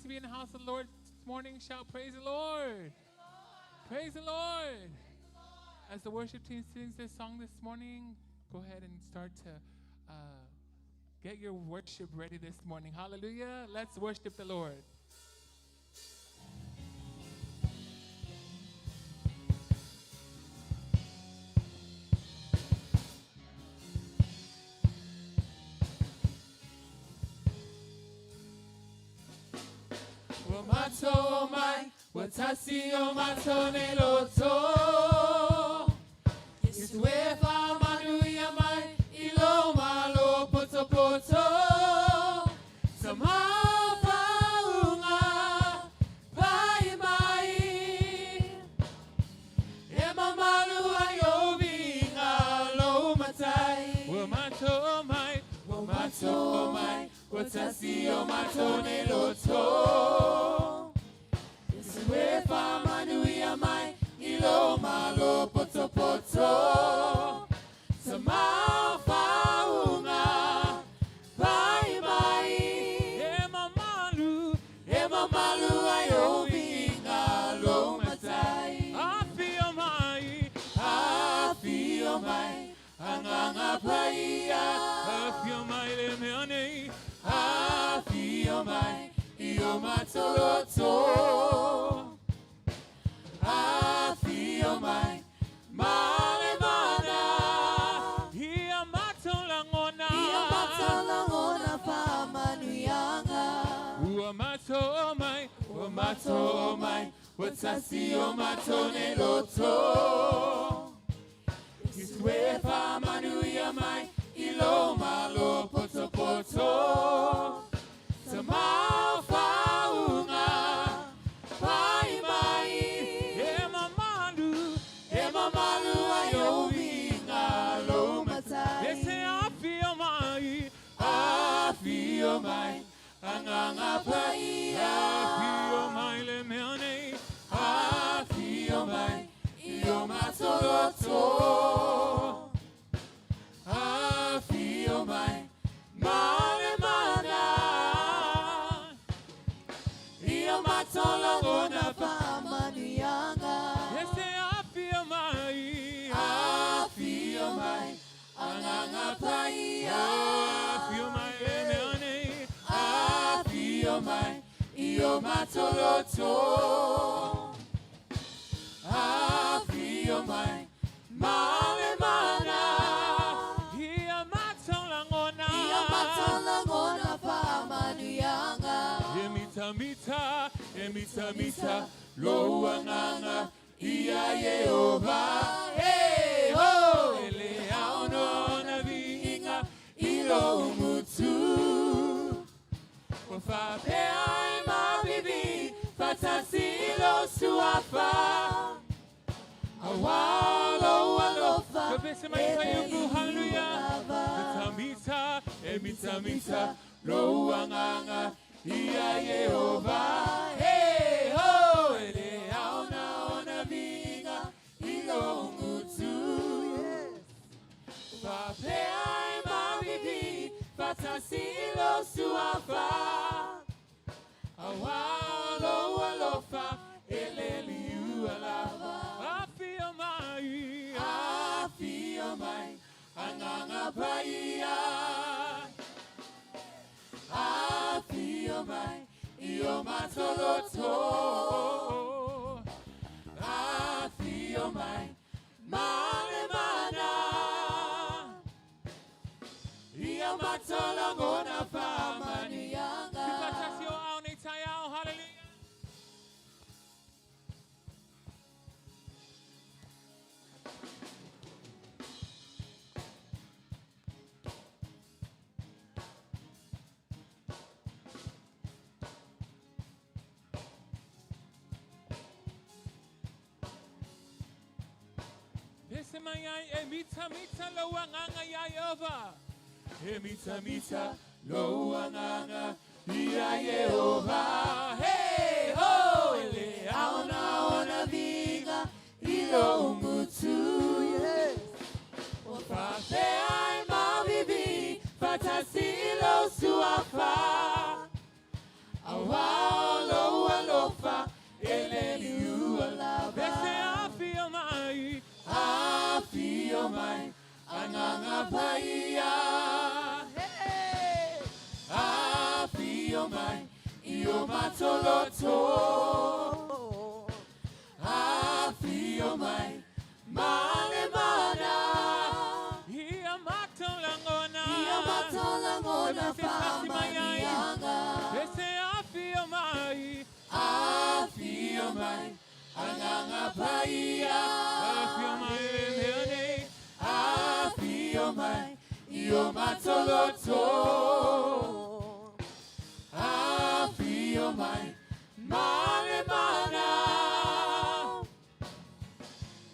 to be in the house of the Lord this morning, shout praise the Lord. Praise the Lord. As the worship team sings this song this morning, go ahead and start to get your worship ready this morning. Hallelujah. Let's worship the Lord. Mato mai, watasi o mato ne loto. Iswe fa manuia mai, ilo malo poto poto. Sama faunga, pai mai. Ema malu ayo vinga lo matai. Wamato mai, watasi o mato ne loto. Wefa manuia mai, ilo malo poto poto. Sama faunga, pai mai. Ema malu ayo vinga lo matai. Afio mai, anganga paia. Afio mai le meane. Afio mai, io matoloto. Afio mai, male mana. Ia matolangona pa manuyanga. Ua mato mai, watasi o mato ne loto. Iswe pa manuia mai, ilo malo poto poto. Sama faunga, pai mai. Ema malu ayo vinga lo matai. Ese afio mai, anganga paia. Afio mai le meane. Afio mai, io matoloto. Afio mai, male mana. Io matolangona pa manuyanga. Ese afio mai, anganga paia. Afio mai leone. Afio mai, io matoloto. Afio mai, male mana. Ia matolangona pa manuyanga. Emita, lo anganga. Ia Yehova, hey ho, ele auno na vinga, ilo mutu. Fa pe ai ma bibi, fatasilo suafa. Awalo alofa, kabese mai payugu, hallelujah. Emita, lo anganga, ia Yehova, hey ho, ele auno na vinga, ilo mutu. Pape ai ma bibi, fatasilo suafa. Awalo alofa, eleliu alava. Afio mai, anganga paia. Afio mai, io matoloto. Afio mai, male mana. Io matolangona pa manuyanga. Kipatasio au ne tayao, hallelujah. Emita lo anganga ya Yehova. Emita lo anganga ya Yehova. Hey ho, ele aona vinga, ilo mutu. Pape ai ma bibi, fatasilo suafa. Awao Afio mai male mana. Ia matolangona. Ia matolangona famanianga. Ese afio mai. Afio mai ananga paia. Afio mai leone. Afio mai io matoloto. Afio mai male mana.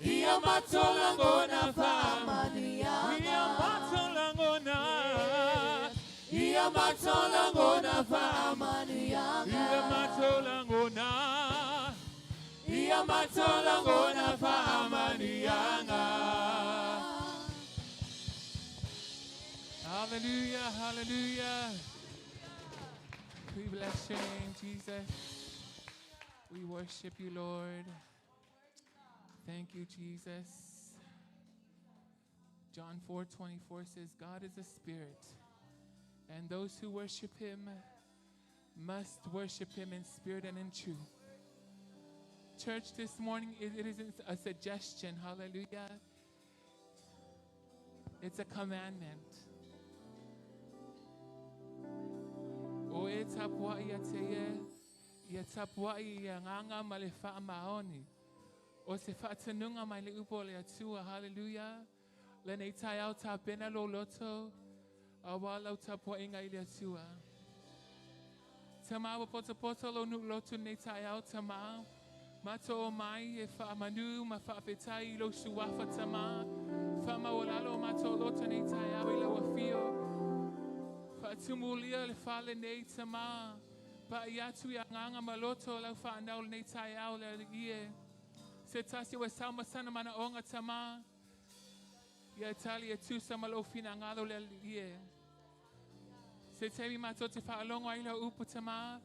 Ia matolangona famanianga. Ia matolangona. Ia matolangona famanianga. Ia matolangona. Ia matolangona famanianga. Hallelujah, hallelujah. We bless your name, Jesus. We worship you, Lord. Thank you, Jesus. John 4:24 says, God is a spirit, and those who worship him must worship him in spirit and in truth. Church, this morning, it isn't a suggestion, hallelujah. It's a commandment. O e tapua ia teie, ia tapua ia nganga ma le wha maoni. O se whaatanunga mai le upo le atua, hallelujah. Le nei tai au ta pena lo loto, AUALA tapua inga i le atua. Tama wa poto lo nuk loto nei tai au tama. Mato o mai e wha manu ma wha petai lo suafa tama. Wha mawalalo mato loto nei tai au i lo afio. Tumulia le fale nei tama pa iatu ya nganga maloto la fa andau nei tai au le ie se tasi wa sama sana mana onga tama ya Italia tu sama lo fina ngalo le ie se temi mato te fa longo ai la upu tama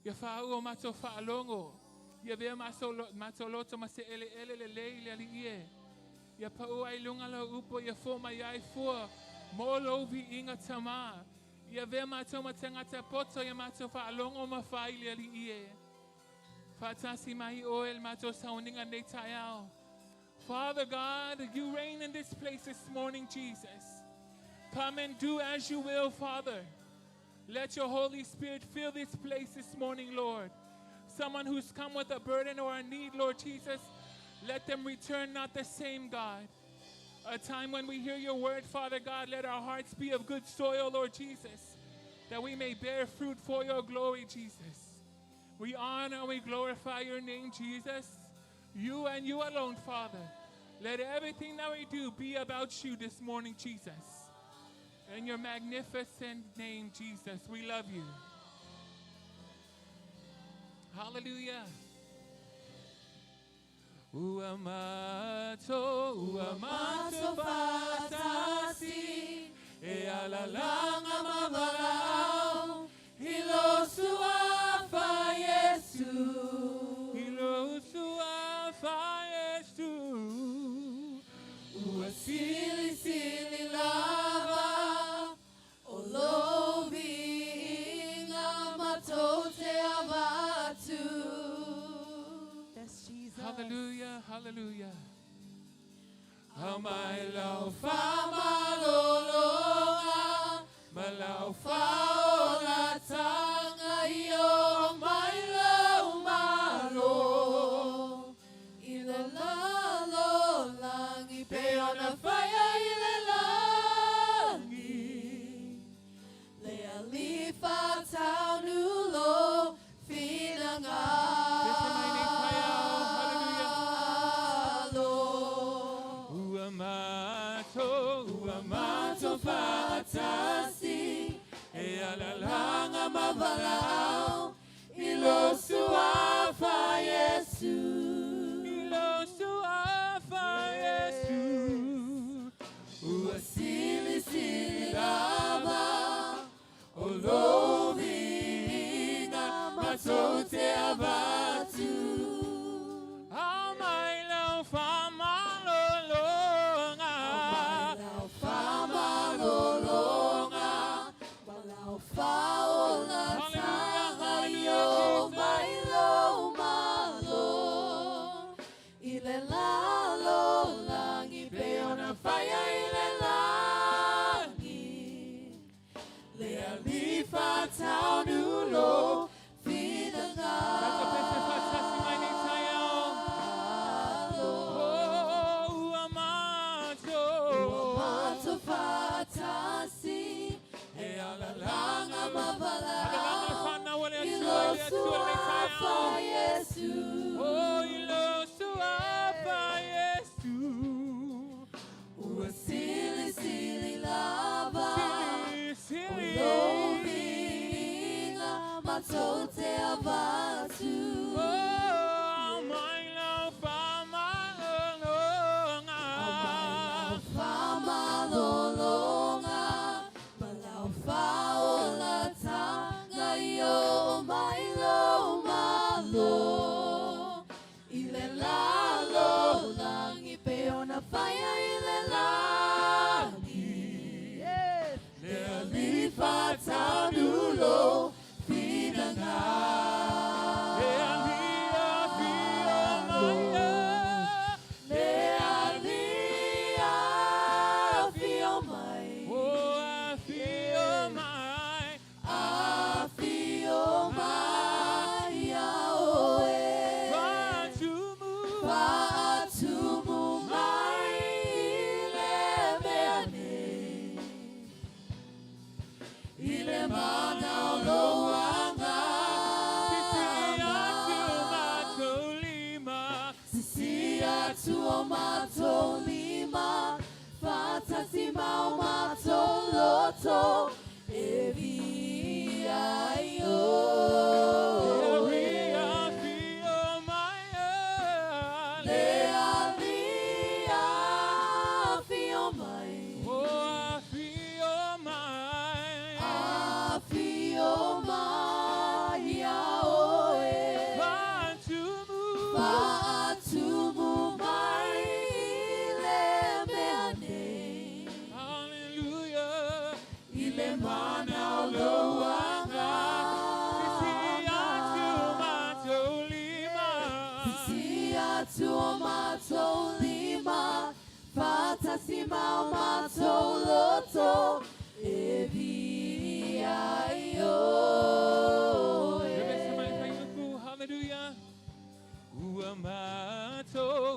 ya fa u mato fa longo ya ve mato loto ma se ele le ie ya pa u ai lunga la upu ya fo mai ai fo mo lo vi inga tama. Ia ve mato matangata poto ia mato fa alongo MAFAI le ali ie. Fatasi mai oel mato sauninga nei taiao. Father God, you reign in this place this morning, Jesus. Come and do as you will, Father. Let your Holy Spirit fill this place this morning, Lord. Someone who's come with a burden or a need, Lord Jesus, let them return not the same, God. A time when we hear your word, Father God, let our hearts be of good soil, Lord Jesus, that we may bear fruit for your glory, Jesus. We honor and we glorify your name, Jesus. You and you alone, Father. Let everything that we do be about you this morning, Jesus. In your magnificent name, Jesus, we love you. Hallelujah. Uamato fatasi e alalanga mawalau hilo suafa Yesu uasili lava olovi inga matote avatu. Hallelujah, hallelujah. Amai lau fa malolonga, malau faola tanga io, amai lau malo. Ila lalo langi, peona FAIA ila langi. Lea lifa tau nulo, finanga. Fatasi e alalanga mawalau ilo suafa Yesu uasili lava olovi inga matote avatu. Hallelujah.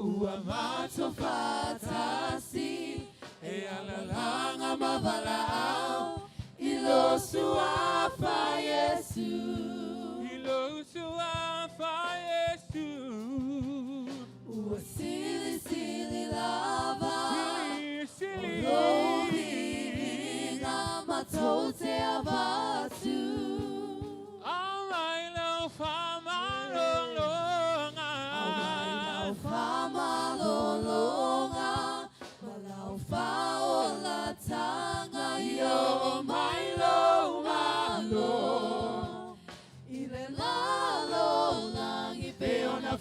Uamato fatasi e alalanga mavalao ilosua fa Yesu uasili sili lava ulohi na matote avatu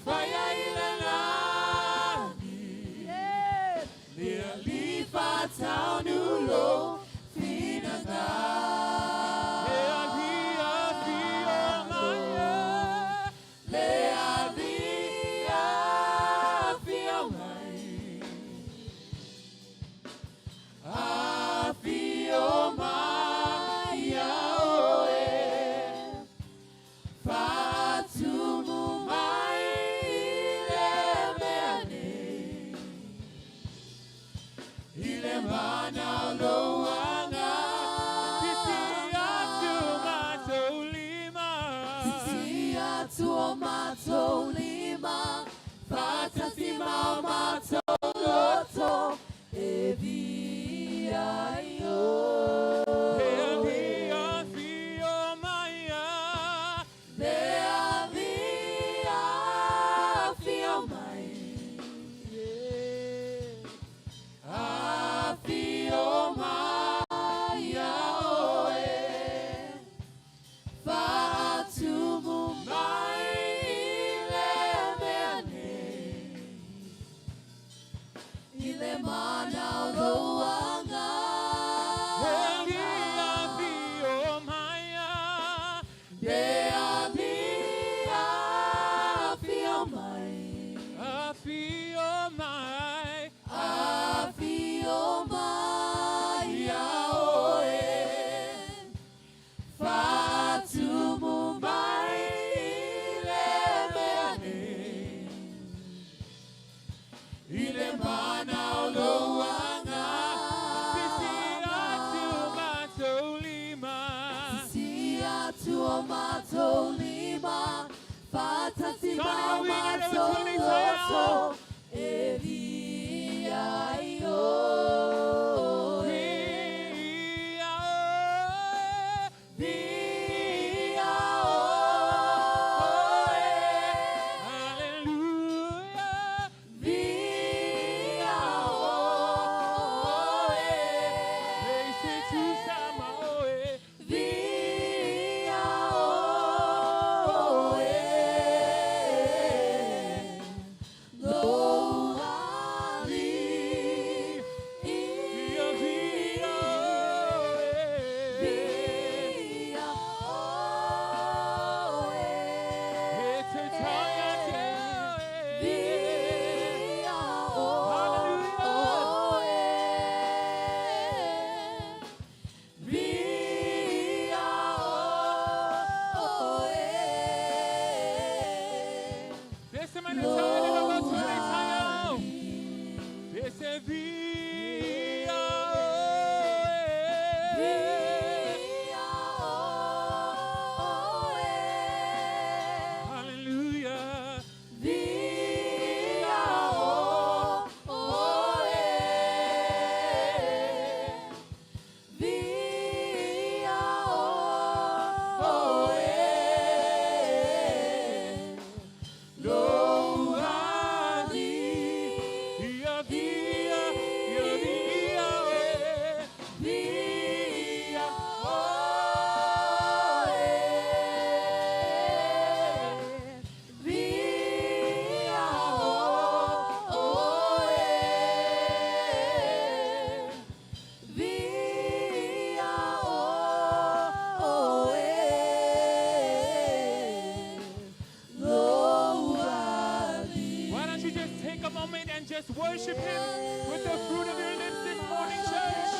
Paia ile nani Lia lifa taunulo Finanga Lea via maya Lea via mai A via maya oe Fatumu mai Mana loanga Tisia tu mato lima Fatasi mau mato loto Evia io Lea via maya Lea via mai Fio Maya oe Fatumu mai le meane Ile mana loanga Elia Fio Maya Dea Lia Fio mai Fio mai Fio Maya oe Fatumu mai le meane Ile mana loanga Tisia tu mato lima Fatasi mau mato loto Evia io Lord moment and just worship Him with the fruit of your lips this morning, church.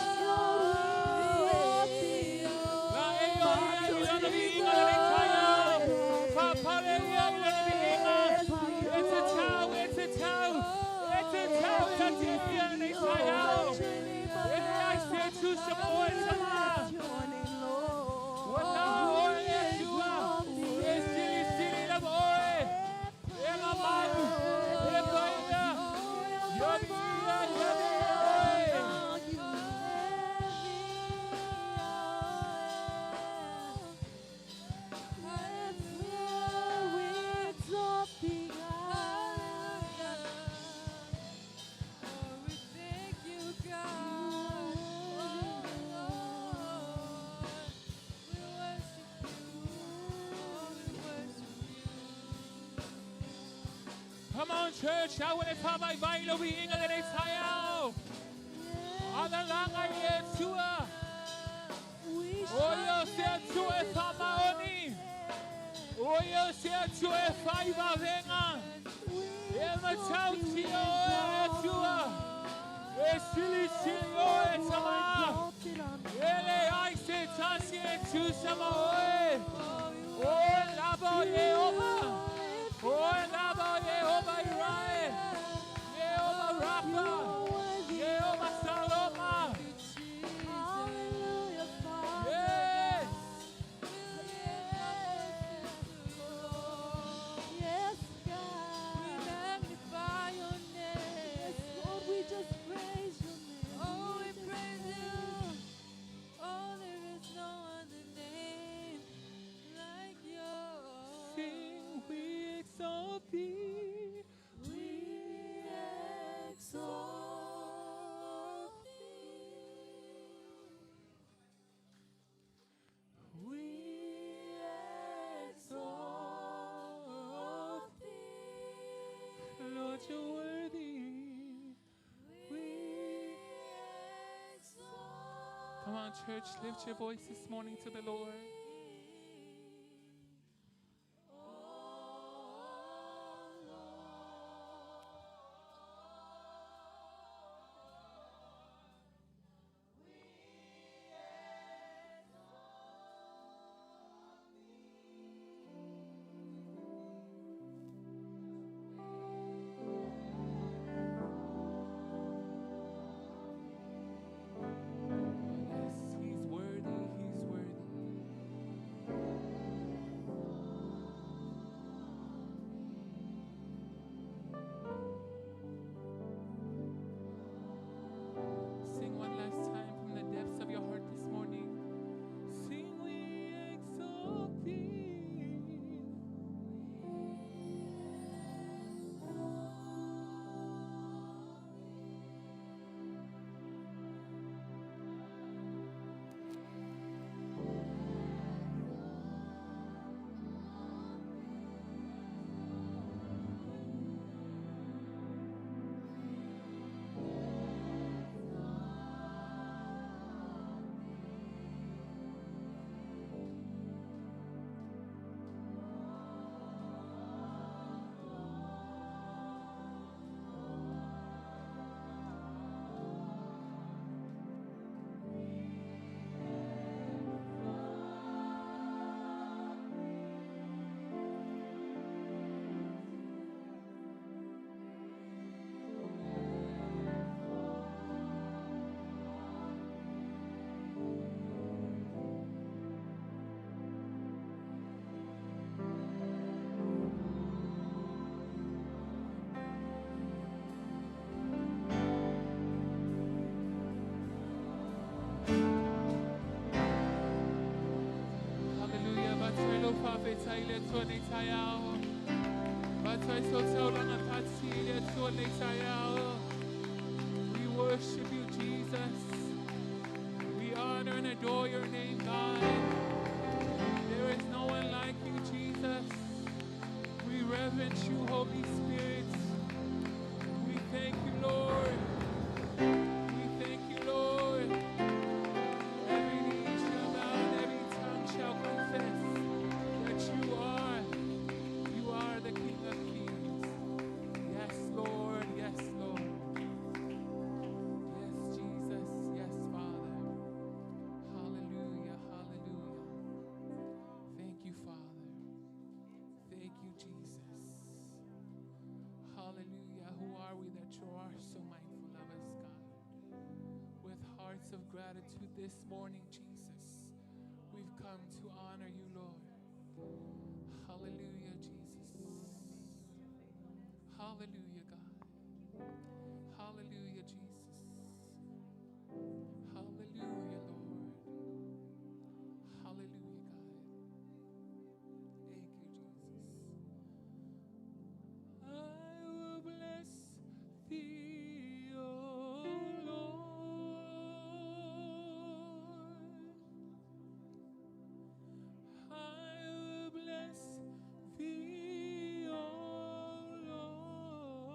It's a towel, it's a towel, it's a towel, that's it, it's a towel. I said to Samoan, come on, church. I want to have my Bible being a little tired. Other long I hear to her. Oh, you say to a Samoan. Oh, you say to a FAIA venga. Emma Chauti, oh, to her. A silly, oh, Sama. Ele, I say, Tassi, to Samoan. Oh, Labo, Yeova. Oh, Labo, Yeova, Rai. Yeova, Rafa. Yeova, Saloma. Yes. Yes, God. We magnify your name. Lord, we just praise your name. Oh, we praise you. Oh, there is no other name like yours. Sing, we exalt thee. We exalt thee. We Exalt thee. Lord, you're worthy. We exalt Come on, church, lift your voice this morning to the Lord. Yes, He's worthy, He's worthy. Sing one last time from the depths of your heart this morning. Sing, we exalt thee. Hallelujah. Batsai lo fafetai le tuane tayao. Batsai so tau langa tatsi le tuane tayao. We worship you, Jesus. We honor and adore your name, God. There is no one like you, Jesus. We reverence you, Holy Spirit. We thank you, Lord. We thank you, Lord. Every knee shall bow and every tongue shall confess that you are the King of Kings. Yes, Lord. Yes, hearts of gratitude this morning, Jesus. We've come to honor you, Lord. Hallelujah, Jesus. Hallelujah, God. Hallelujah, Jesus. Hallelujah, Lord. Hallelujah, God. Thank you, Jesus. I will bless thee, O Lord. I will bless thee, O Lord.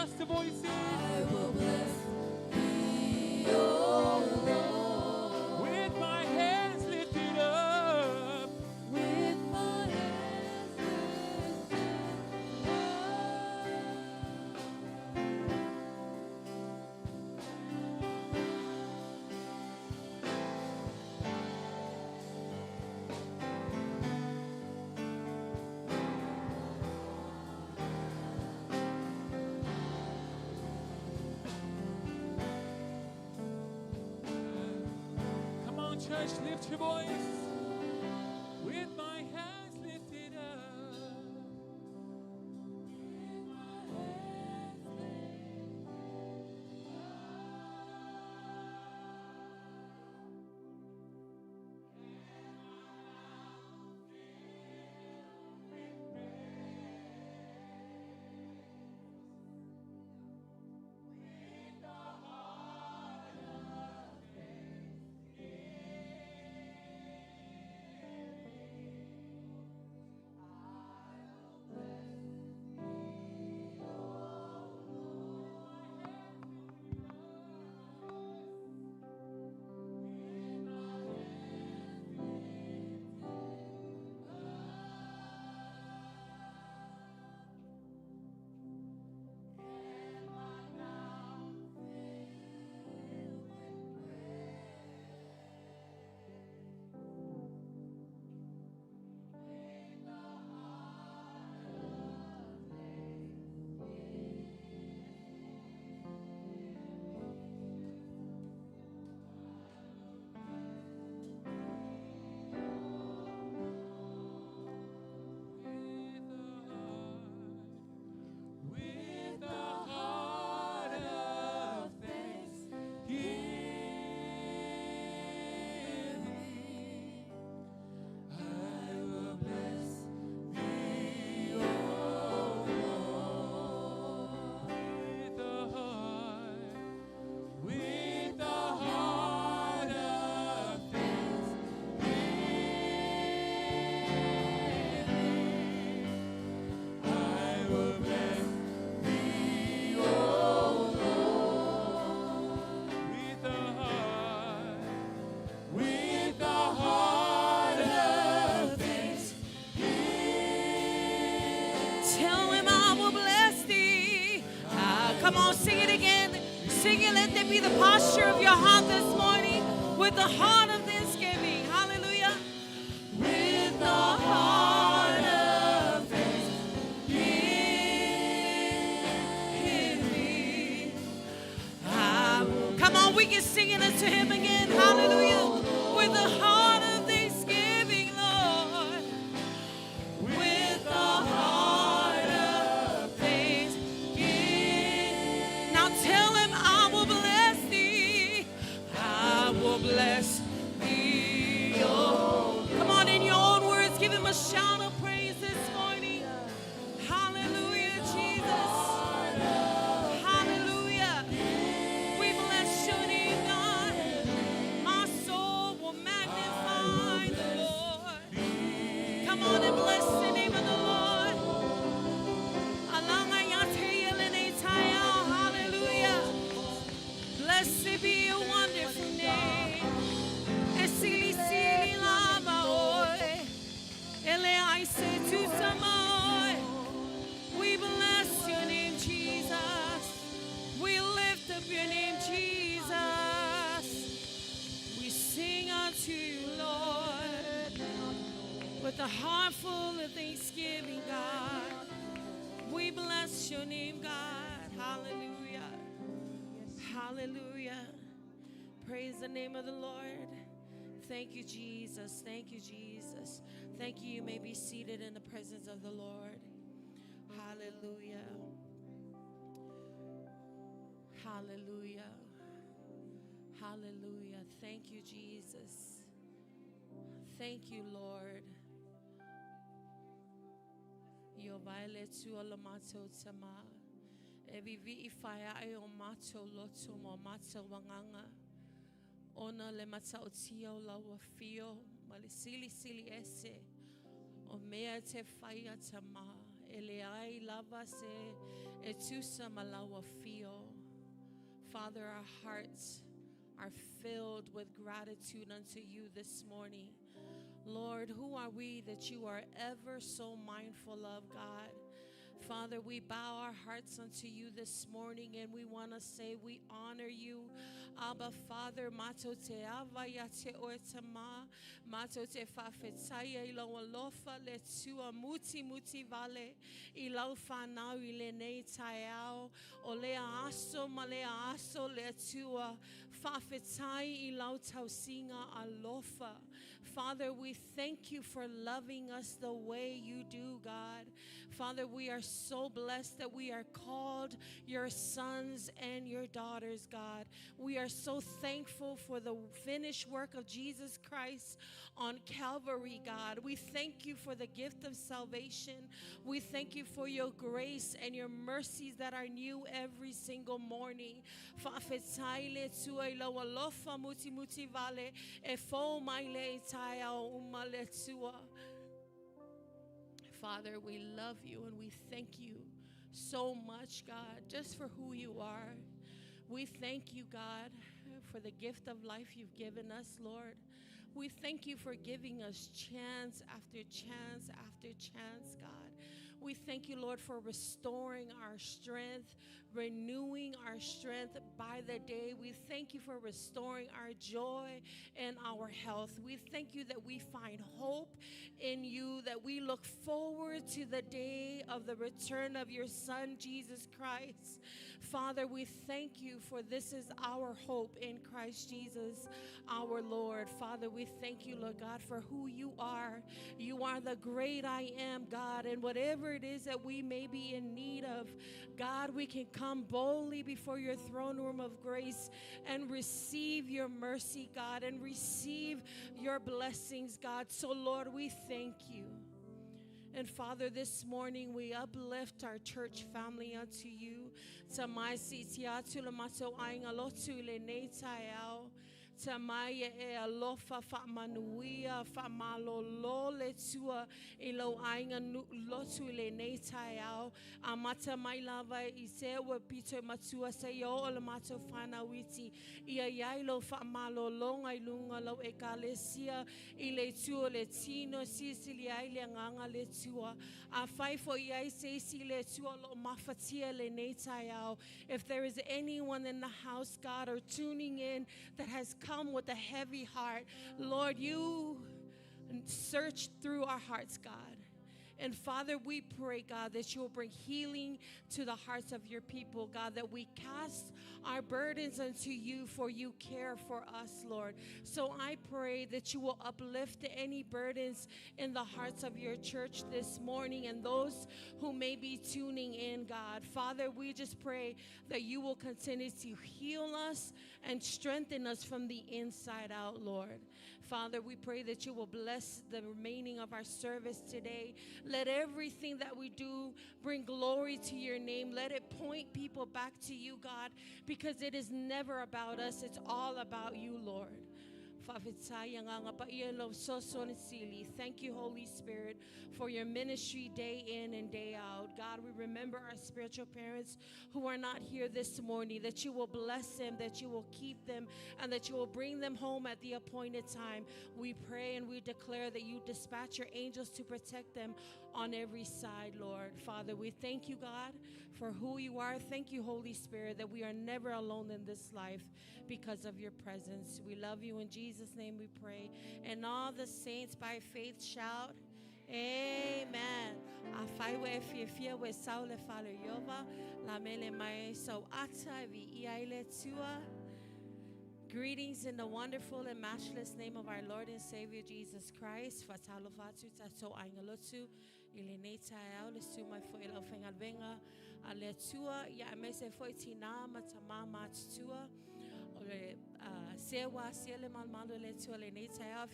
just the voices. I will bless thee, O Lord. With my hands lifted up. With my hands lifted Come on, church, lift your voice. With my hands lifted up. With a heart of thanksgiving, I will bless thee, O Lord. With a heart of thanksgiving, I will bless thee, O Lord. With a heart of thanksgiving. Tell him I will bless thee. Come on, sing it again. Sing it. Let that be the posture of your heart this morning with the heart of thanksgiving. Hallelujah. With the heart of thanksgiving. Come on, we can sing it unto him again. Hallelujah. With the heart of thanksgiving, Lord. With the heart of thanksgiving. Now tell him I will bless thee. I will bless thee. Oh. Come on, in your own words, give him a shout of praise this morning. Hallelujah, Jesus. Hallelujah. We bless your name, God. My soul will magnify the Lord. Come on and bless the name of the Lord. Hallelujah. Blessed be your wonderful name. Esili sili lama oi. Ele aise tu samoi. We bless your name, Jesus. We lift up your name, Jesus. We sing unto you, Lord, with a heart full of thanksgiving, God. We bless your name, God. Hallelujah. Hallelujah. Praise the name of the Lord. Thank you, Jesus. Thank you, Jesus. Thank you. You may be seated in the presence of the Lord. Hallelujah. Hallelujah. Hallelujah. Thank you, Jesus. Thank you, Lord. Yo baile tu ala mato tama. Evi vi ifaya ayo mato loto mo mato wanganga. Ona le mata otio la wafio. Malisili sili ese. O mea te faya tama. eleai lava se etusa malawa fio. Father, our hearts are filled with gratitude unto you this morning. Lord, who are we that you are ever so mindful of, God? Father, we bow our hearts unto you this morning and we want to say we honor you. Abba, Father, matote avayate oetama, matote fafetaya ilawalofa letua muti muti vale, ilaufa nau ilene tayao, olea aso malea aso letua, fafetai ilautausinga alofa. Father, we thank you for loving us the way you do, God. Father, we are so blessed that we are called your sons and your daughters, God. We are so thankful for the finished work of Jesus Christ on Calvary, God. We thank you for the gift of salvation. We thank you for your grace and your mercies that are new every single morning. Father, we love you and we thank you so much, God, just for who you are. We thank you, God, for the gift of life you've given us, Lord. We thank you for giving us chance after chance after chance, God. We thank you, Lord, for restoring our strength, renewing our strength by the day. We thank you for restoring our joy and our health. We thank you that we find hope in you, that we look forward to the day of the return of your Son, Jesus Christ. Father, we thank you for this is our hope in Christ Jesus, our Lord. Father, we thank you, Lord God, for who you are. You are the great I am, God, and whatever it is that we may be in need of, God, we can come boldly before your throne room of grace and receive your mercy, God, and receive your blessings, God. So, Lord, we thank you. And Father, this morning we uplift our church family unto you. Tamaisi tiatu lamato ainga lotu le netayao. Tamaya e alofa fa manuia fa malolo le tua ilo ainga lotu le netayao. Amata mai lava ise wa pito matua se yo o mato fana witi. Ia yailo fa malolo ngai lunga lo ekalesia ile tuo le tino sisilia ile nganga le tua. A fai fo iai se si le tua lo mafatia le netayao. If there is anyone in the house, God, or tuning in that has come with a heavy heart, Lord, you search through our hearts, God. And Father, we pray, God, that you will bring healing to the hearts of your people, God, that we cast our burdens unto you, for you care for us, Lord. So I pray that you will uplift any burdens in the hearts of your church this morning and those who may be tuning in, God. Father, we just pray that you will continue to heal us and strengthen us from the inside out, Lord. Father, we pray that you will bless the remaining of our service today. Let everything that we do bring glory to your name. Let it point people back to you, God, because it is never about us. It's all about you, Lord. Thank you, Holy Spirit, for your ministry day in and day out. God, we remember our spiritual parents who are not here this morning, that you will bless them, that you will keep them, and that you will bring them home at the appointed time. We pray and we declare that you dispatch your angels to protect them on every side, Lord. Father, we thank you, God, for who you are. Thank you, Holy Spirit, that we are never alone in this life because of your presence. We love you. In Jesus' name we pray. And all the saints by faith shout, amen. Greetings in the wonderful and matchless name of our Lord and Savior Jesus Christ. If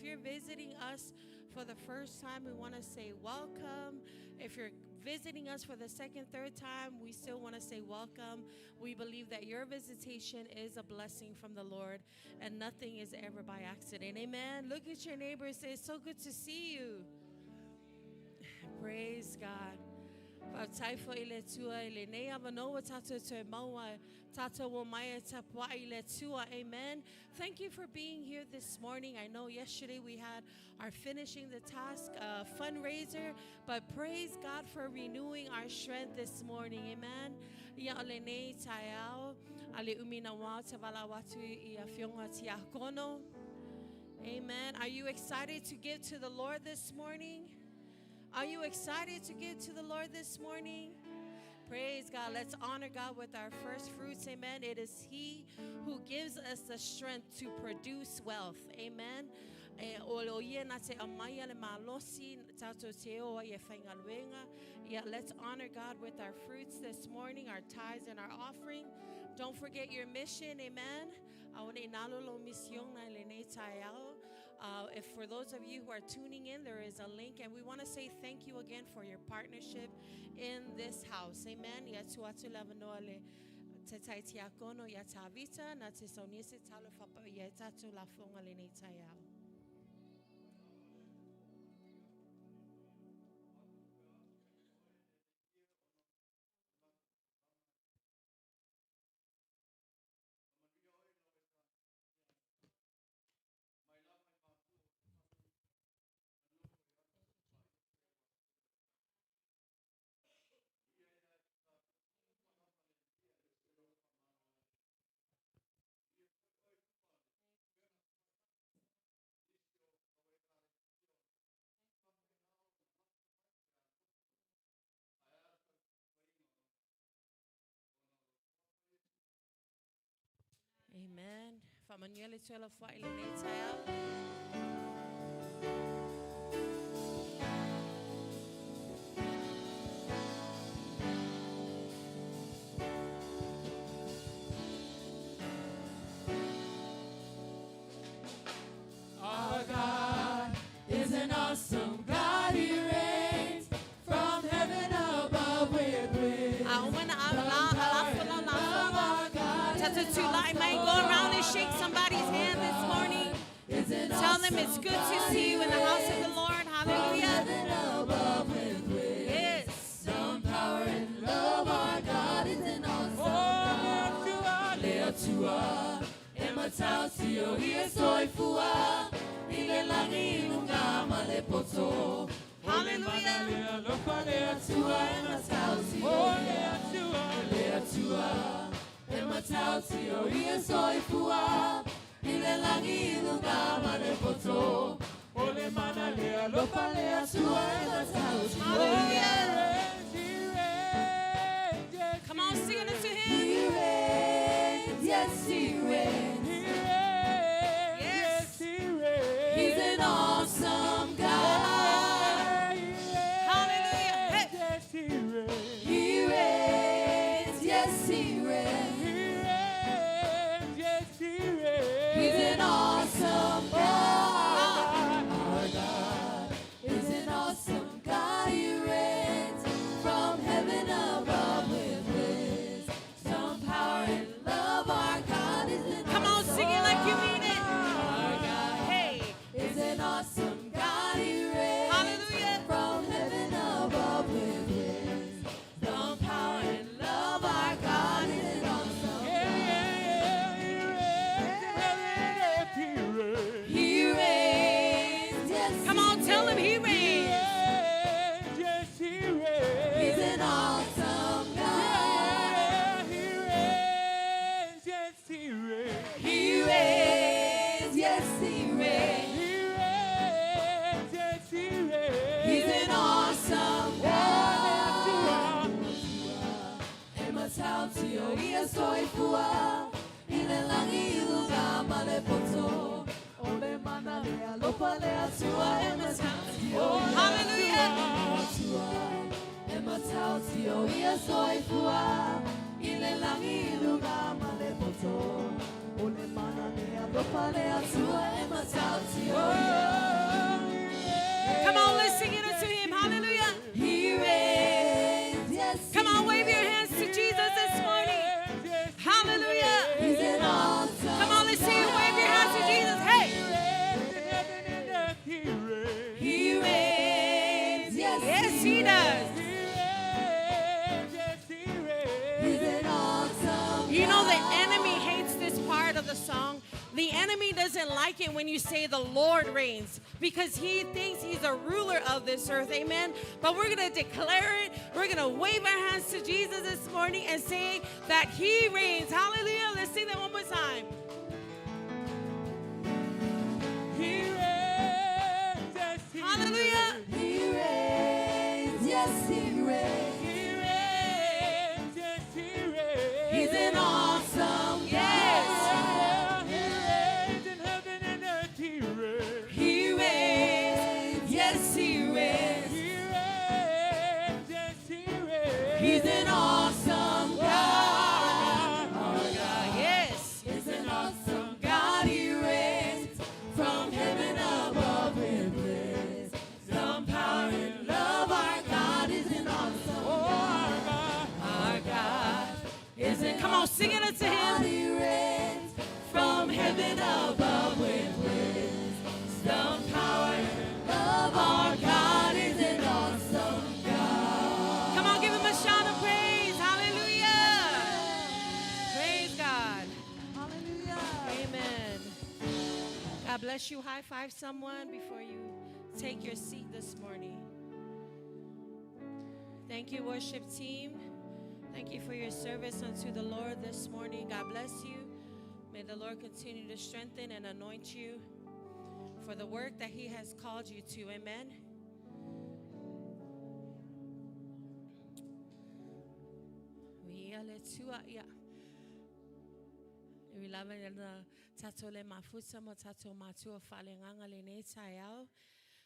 you're visiting us for the first time, we want to say welcome. If you're visiting us for the second, third time, we still want to say welcome. We believe that your visitation is a blessing from the Lord, and nothing is ever by accident. Amen. Look at your neighbor and say, it's so good to see you. Praise God. taifo I le tua I le nei avanoa tatou te maua tatou o mai tapua I le tua. Amen. Thank you for being here this morning. I know yesterday we had our finishing the task fundraiser, but praise God for renewing our strength this morning. Amen. Ia ole nei taiao ale umina wa te wala watu I a fionga tiakono. Amen. Are you excited to give to the Lord this morning? Are you excited to give to the Lord this morning? Praise God. Let's honor God with our first fruits. Amen. It is He who gives us the strength to produce wealth. Amen. Let's honor God with our fruits this morning, our tithes and our offering. Don't forget your mission. Amen. If for those of you who are tuning in, there is a link, and we want to say thank you again for your partnership in this house. Amen. Amen. Manumalo I le Taua. Our God is an awesome God. He reigns from heaven above with wisdom. Go around and shake somebody's hand this morning. Tell them it's good to see you in the house of the Lord. Hallelujah. Yes. Some power and love. Our God is an awesome God. Le Atua, Ematau Tio, He soy fua. Ile langi lungama le poto. Hallelujah. Le Atua, Ematau Tio, Le Atua. Ematau Tio, He soy fua. Ile langi lungama le poto. Ole mana le alopa le Atua, Ematau Tio. Hallelujah. Come on, sing it to Him. He reigns, yes, He reigns. Yes. He's an awesome God. Hallelujah. Hey. He reigns, yes, He reigns. He's an awesome God. Our God is an awesome God. He reigns from heaven above with wisdom, power, and love. Our God is an Come on, sing it like you mean it. Our God Hey. is an awesome God. He reigns Hallelujah. from heaven above with wisdom, power, and love. Our God is an awesome He reigns, yes. Come on, tell Him He reigns. He's an awesome God. He reigns, yes, He reigns. He's an awesome God. Ematau Tio, He soy fua. Ile langi lungama le poto. Ole mana le alopa le Atua. Ematau Tio, Hallelujah. Ematau Tio, He soy fua. Ile langi lungama le poto. Ole mana le alopa le Atua. Ematau Tio. Come on, let's sing it to Him. Hallelujah. He reigns, yes. Come on, wave your hands to Jesus this morning. Hallelujah. He's an awesome Come on, let's sing it. Wave your hands to Jesus. Hey. He reigns, yes. Yes, He does. the song. The enemy doesn't like it when you say the Lord reigns because he thinks he's a ruler of this earth. Amen. But we're going to declare it. We're going to wave our hands to Jesus this morning and say that he reigns. Hallelujah. Let's sing that one more time. He reigns, yes, he Hallelujah. reigns. He reigns, yes, he reigns. He reigns, yes, he reigns. He's an awesome Yes. God. He reigns in heaven and earth, he reigns. He reigns, yes, he reigns. He reigns, yes, he reigns. He's an awesome God. Our God Yes. He's an awesome God. He reigns from heaven above with wisdom, power, and love. Our God is an awesome our God. Our God is an Come on, sing it unto God. him. He reigns from heaven above with wisdom, power, and love. Our God is an awesome God. Come on, give him a shout of praise. Hallelujah. Praise God. Hallelujah. Amen. God bless you. High five someone before you take your seat this morning. Thank you, worship team. Thank you for your service unto the Lord this morning. God bless you. May the Lord continue to strengthen and anoint you for the work that he has called you to. Amen. We are ATUA. We love it. Tatou le mafuta mo tatou matua falenganga le ne taiao.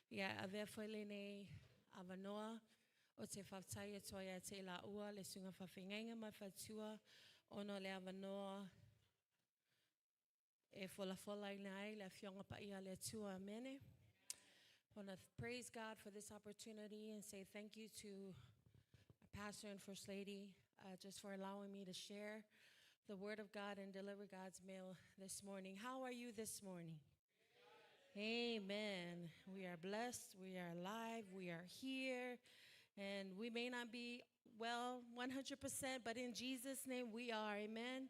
Ya avefa le ne avanoa o te whaftai atoia te la ua le sunga whawhingenga mai whatua ono le avanoa e FAAOLAINA ai le fionga Paia le tua mene. I want to praise God for this opportunity and say thank you to our pastor and first lady just for allowing me to share the word of God and deliver God's mail this morning. How are you this morning? Amen. We are blessed. We are alive. We are here. And we may not be well 100%, but in Jesus' name we are. Amen.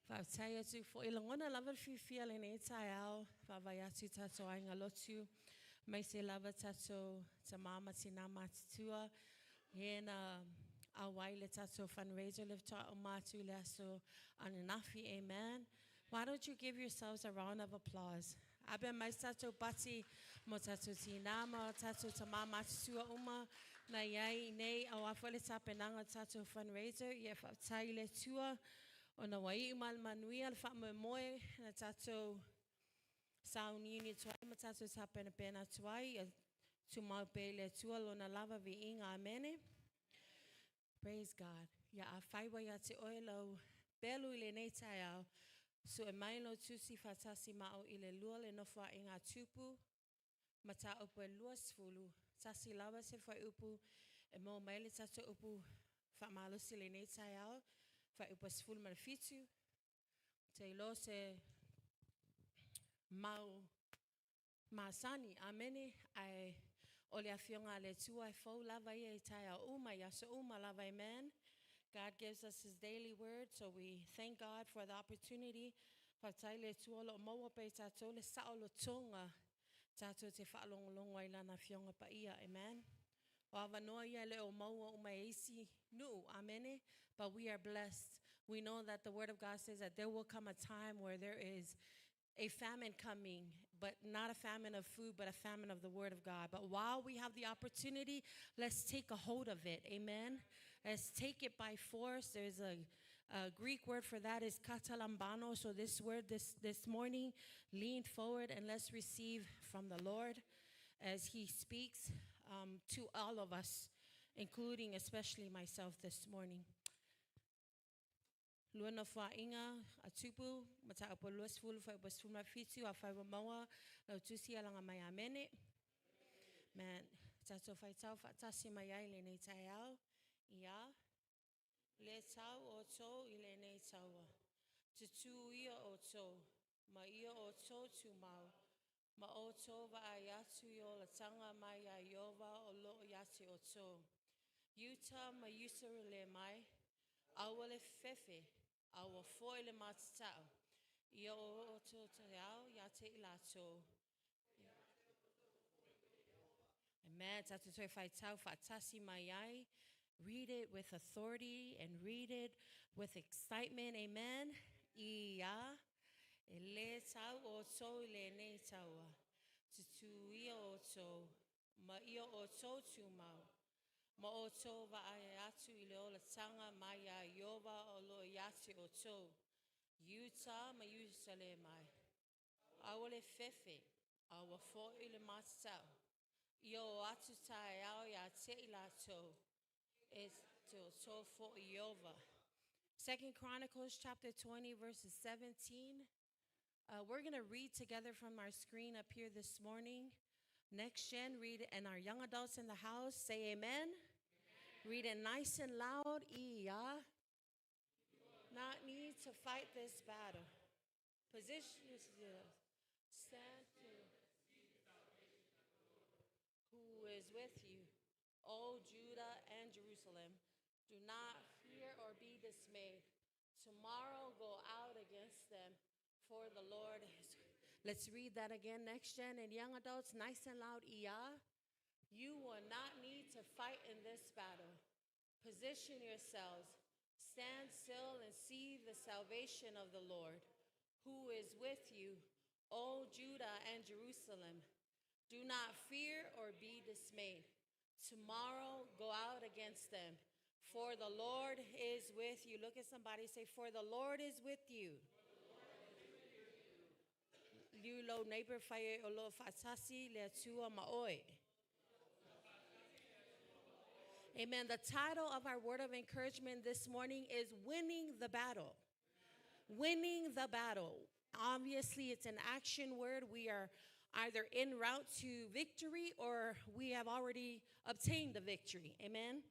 Faataya for ilongona lava fifia le ne taiao favayatu tato ainga lotu mai se lava tato tamama tinama tatua yen AUALA I le Taua fundraiser lift to MAUTU leso ananafi. Amen. Why don't you give yourselves a round of applause? Abe mai tato bati mo tato tinama tato tamama tatua uma na yai nei awafole tapenanga tato fundraiser ye fatai le tua ona wai mal manui al fa moe na tato sound unit twai ma tato tapena pena twai to mau pele tua lona lava vi inga amene. Praise God. Ya afaiwa ya te oelo belu ile nei taiao so e mailo tusi fatasi mao ile lua le NOFOAIGA TUPU mata opo lua sfulu tasi lava se fa upu e mo maile tato upu fa malo sile nei taiao fa upa sfulu malafitu te lo se mau masani amene ai ole afionga le tua e fo lava ye taia uma ya so uma lava. Amen. God gives us his daily word, so we thank God for the opportunity. Fataile tua lo mo pe tato le sao lo tonga tato te fa long long wai lana fionga Paia. Amen. Wa vanoa ya le o mo uma isi nu amene, but we are blessed. We know that the word of God says that there will come a time where there is a famine coming, but not a famine of food, but a famine of the word of God. But while we have the opportunity, let's take a hold of it. Amen. Let's take it by force. There's a Greek word for that is katalambano. So this word this morning, lean forward and let's receive from the Lord as he speaks to all of us, including especially myself this morning. Lua NOFOAIGA a TUPU mata apo lua sfulu fa upa sfulu mafitu a fai maua lau tusi alanga mai amene. Man, tato fai tau fa tasi mai ai le nei taiao. Ia, le tau o to i le nei taua. Tutu ia o to, ma ia o to tu mau. Ma o to va a yatu yo la tanga mai a yova o lo yatu o to. Yuta ma yusuru le mai. AUALA FEFE. Our foil matstao. Ia o to te au, ia te ilato. Amen. Tatou toi whaitau, whaatasi mai ai. Read it with authority and read it with excitement. Amen. Ia. E le tau o tō I le nei taua. Tutu ia o tō. Ma ia o tō tu mau. Ma o tō wa ai atu I le ola tanga mai a Iova o lo iate o tō. Utah ma Jerusalem mai. Aua le FEFE. Aua fo I le matau. Ia o atu tae au ia te I lato. E te o tō fo Iova. 2 Chronicles chapter 20 verses 17. We're going to read together from our screen up here this morning. Next gen, read it, and our young adults in the house, say amen. Read it nice and loud. Iya. Not need to fight this battle. Position yourselves. Stand to who is with you, O Judah and Jerusalem. Do not fear or be dismayed. Tomorrow go out against them. For the Lord is. Let's read that again. Next gen and young adults, nice and loud. Iya. You will not need to fight in this battle. Position yourselves. Stand still and see the salvation of the Lord, who is with you, O Judah and Jerusalem. Do not fear or be dismayed. Tomorrow go out against them. For the Lord is with you. Look at somebody, say, for the Lord is with you. Lo neighbor faye olo fatasi le tua maoi. Amen. The title of our word of encouragement this morning is Winning the Battle. Winning the battle. Obviously, it's an action word. We are either en route to victory or we have already obtained the victory. Amen.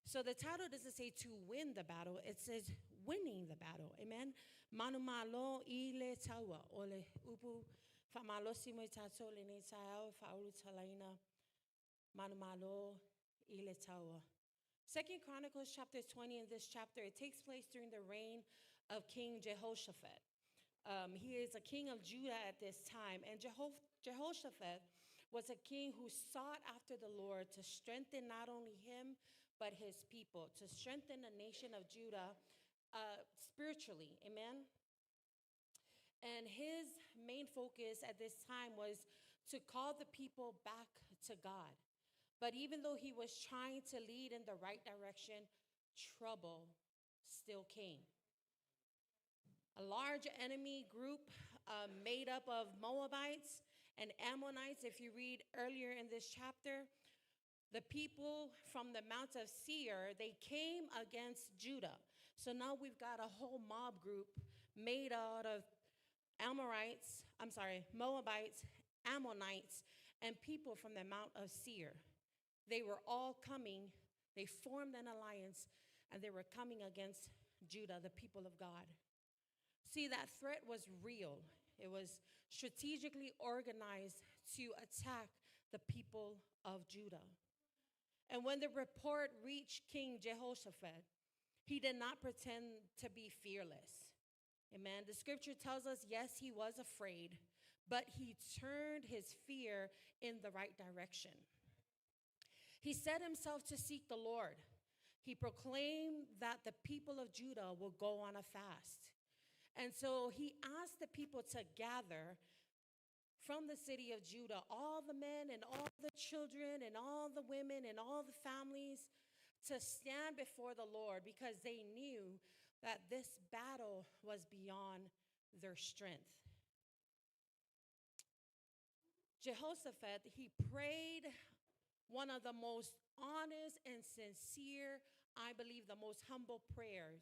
So the title doesn't say to win the battle. It says winning the battle. Amen. Manumalo I le Taua. Ole upu famalosi mo tatou le nei tau FAAOLAINA. Manumalo I le Taua. 2 Chronicles chapter 20, in this chapter, it takes place during the reign of King Jehoshaphat. He is a king of Judah at this time, and Jehoshaphat was a king who sought after the Lord to strengthen not only him, but his people, to strengthen the nation of Judah spiritually, amen? And his main focus at this time was to call the people back to God. But even though he was trying to lead in the right direction, trouble still came. A large enemy group made up of Moabites and Ammonites. If you read earlier in this chapter, the people from the Mount of Seir, they came against Judah. So now we've got a whole mob group made out of Moabites, Ammonites, and people from the Mount of Seir. They were all coming, they formed an alliance, and they were coming against Judah, the people of God. See, that threat was real. It was strategically organized to attack the people of Judah. And when the report reached King Jehoshaphat, he did not pretend to be fearless. Amen. The scripture tells us, yes, he was afraid, but he turned his fear in the right direction. He set himself to seek the Lord. He proclaimed that the people of Judah will go on a fast. And so he asked the people to gather from the city of Judah, all the men and all the children and all the women and all the families, to stand before the Lord, because they knew that this battle was beyond their strength. Jehoshaphat, he prayed one of the most honest and sincere, I believe the most humble prayers,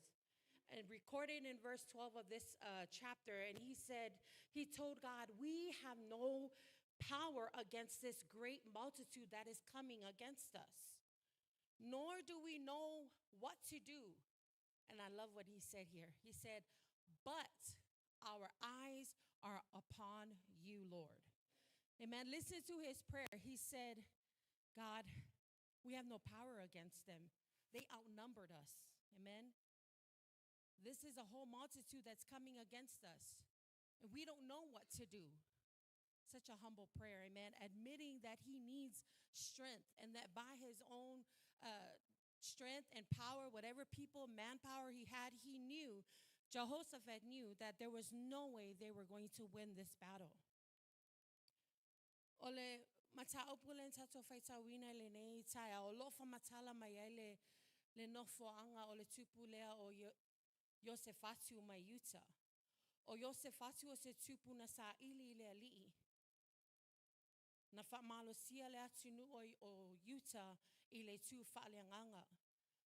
and recorded in verse 12 of this chapter. And he said, he told God, we have no power against this great multitude that is coming against us, nor do we know what to do. And I love what he said here. He said, but our eyes are upon you, Lord. Amen. Listen to his prayer. He said, God, we have no power against them. They outnumbered us. Amen. This is a whole multitude that's coming against us. and we don't know what to do. Such a humble prayer, amen. Admitting that he needs strength and that by his own strength and power, whatever manpower he had, he knew, Jehoshaphat knew that there was no way they were going to win this battle. Ole mataupulen tato faitawina le nei taia o lofa matala mai le NOFOAIGA o le TUPU lea o Yosefatu mai Utah. O Yosefatu o se TUPU na sa ili le alii. Na whaamalosia le atunu o Utah I le tū whaaleanganga.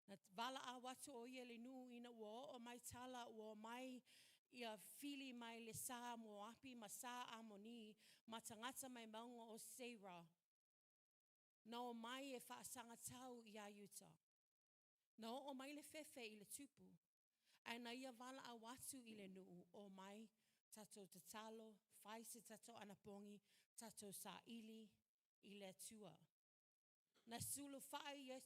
Na wala a watu o ia le nuu ina ua o mai tala ua mai ia fili mai le sā mo api ma sā amoni ma tangata mai maunga o Sarah. Na o mai e whaasanga tau I a Utah. Na o mai le FEFE I le TUPU. Ai na ia wala a watu I le nuu o mai tato tatalo, whai se tato anapongi, tato sa ili I le atua. Na sulu whai